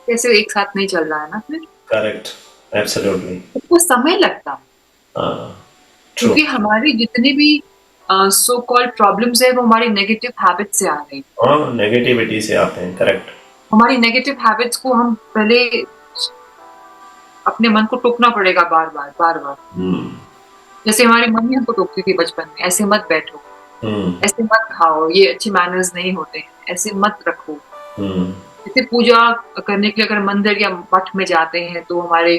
Speaker 3: कैसे एक साथ नहीं चल रहा है ना फिर।
Speaker 2: Correct, absolutely.
Speaker 3: उसको समय लगता है, क्योंकि हमारी जितनी भी सो कॉल्ड प्रॉब्लम्स है वो हमारी नेगेटिव हैबिट से आ रही है।
Speaker 2: हाँ, नेगेटिविटी से आते हैं, करेक्ट।
Speaker 3: हमारी नेगेटिव हैबिट्स को हम पहले अपने मन को टोकना पड़ेगा बार बार। जैसे हमारी मम्मी हमको टोकती थी बचपन में, ऐसे मत बैठो, ऐसे मत खाओ, ये अच्छे मैनर्स नहीं होते हैं, ऐसे मत रखो। जैसे पूजा करने के लिए अगर मंदिर या मठ में जाते हैं तो हमारे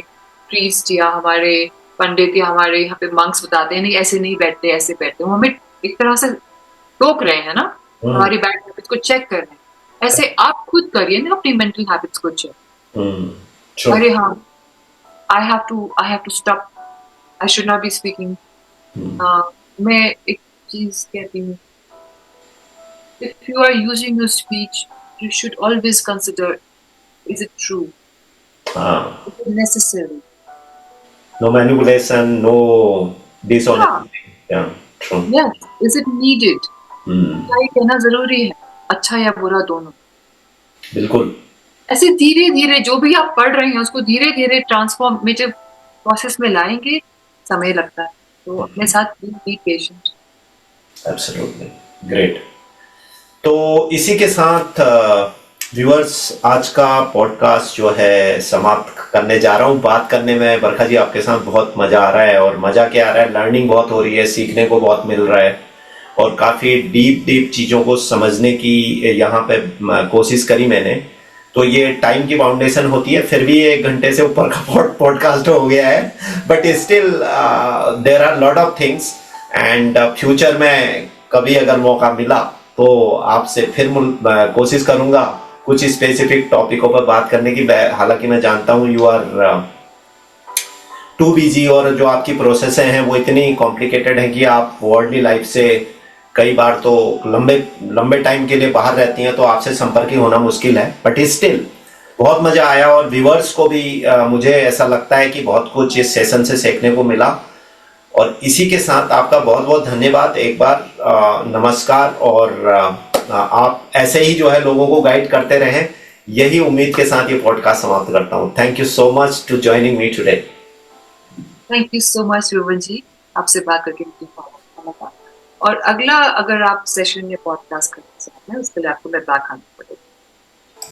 Speaker 3: प्रीस्ट या हमारे पंडित या हमारे यहाँ पे मंक्स बताते हैं नहीं ऐसे नहीं बैठते, ऐसे बैठते। वो हमें एक तरह से टोक रहे हैं ना, हमारी बैड हैबिट्स को चेक कर रहे हैं। ऐसे आप खुद करिए ना अपनी मेंटल हैबिट्स को चेक। अरे हाँ, I have to stop, I should not be speaking. मैं एक चीज कहती हूँ, if you are using your speech, you should always consider, is it true? Is it necessary?
Speaker 2: No manipulation, no dishonesty. Yeah, true.
Speaker 3: Yes, is it needed? क्या ये कहना जरूरी है, अच्छा या बुरा दोनों?
Speaker 2: बिल्कुल।
Speaker 3: ऐसे धीरे धीरे जो भी आप पढ़ रहे हैं उसको धीरे धीरे ट्रांसफॉर्मेटिव प्रोसेस में लाएंगे, समय लगता है, तो अपने साथ बी पेशेंट।
Speaker 2: Absolutely great. तो इसी के साथ व्यूअर्स आज का पॉडकास्ट जो है समाप्त करने जा रहा हूँ। बात करने में बरखा जी आपके साथ बहुत मजा आ रहा है, और मजा क्या आ रहा है, लर्निंग बहुत हो रही है, सीखने को बहुत मिल रहा है, और काफी डीप चीजों को समझने की यहाँ पे कोशिश करी मैंने। तो ये टाइम की बाउंडेशन होती है, फिर भी 1 घंटे से ऊपर का पॉडकास्ट हो गया है, but still there are lot of things, and future में कभी अगर मौका मिला तो आपसे फिर कोशिश करूंगा कुछ स्पेसिफिक टॉपिकों पर बात करने की। हालांकि मैं जानता हूं यू आर टू बिजी, और जो आपकी प्रोसेसें हैं वो इतनी कॉम्प्लिकेटेड हैं कि आप वर्ल्डली लाइफ से कई बार तो लंबे टाइम के लिए बाहर रहती हैं, तो आपसे संपर्क ही होना मुश्किल है, बट स्टिल बहुत मजा आया, और व्यूअर्स को भी मुझे ऐसा लगता है कि बहुत कुछ इस सेशन से सीखने को मिला। और इसी के साथ आपका बहुत बहुत धन्यवाद एक बार, नमस्कार, और आप ऐसे ही जो है लोगों को गाइड करते रहें, यही उम्मीद के साथ ये पॉडकास्ट समाप्त करता हूँ। Thank you so much to joining me today.
Speaker 3: Thank you so much Rohan ji, आपसे बात करके मुझे बहुत अच्छा लगा। और अगला अगर आप सेशन या पॉडकास्ट करना चाहते हैं उसके लिए आपको मैं बैक आना पड़ेगा।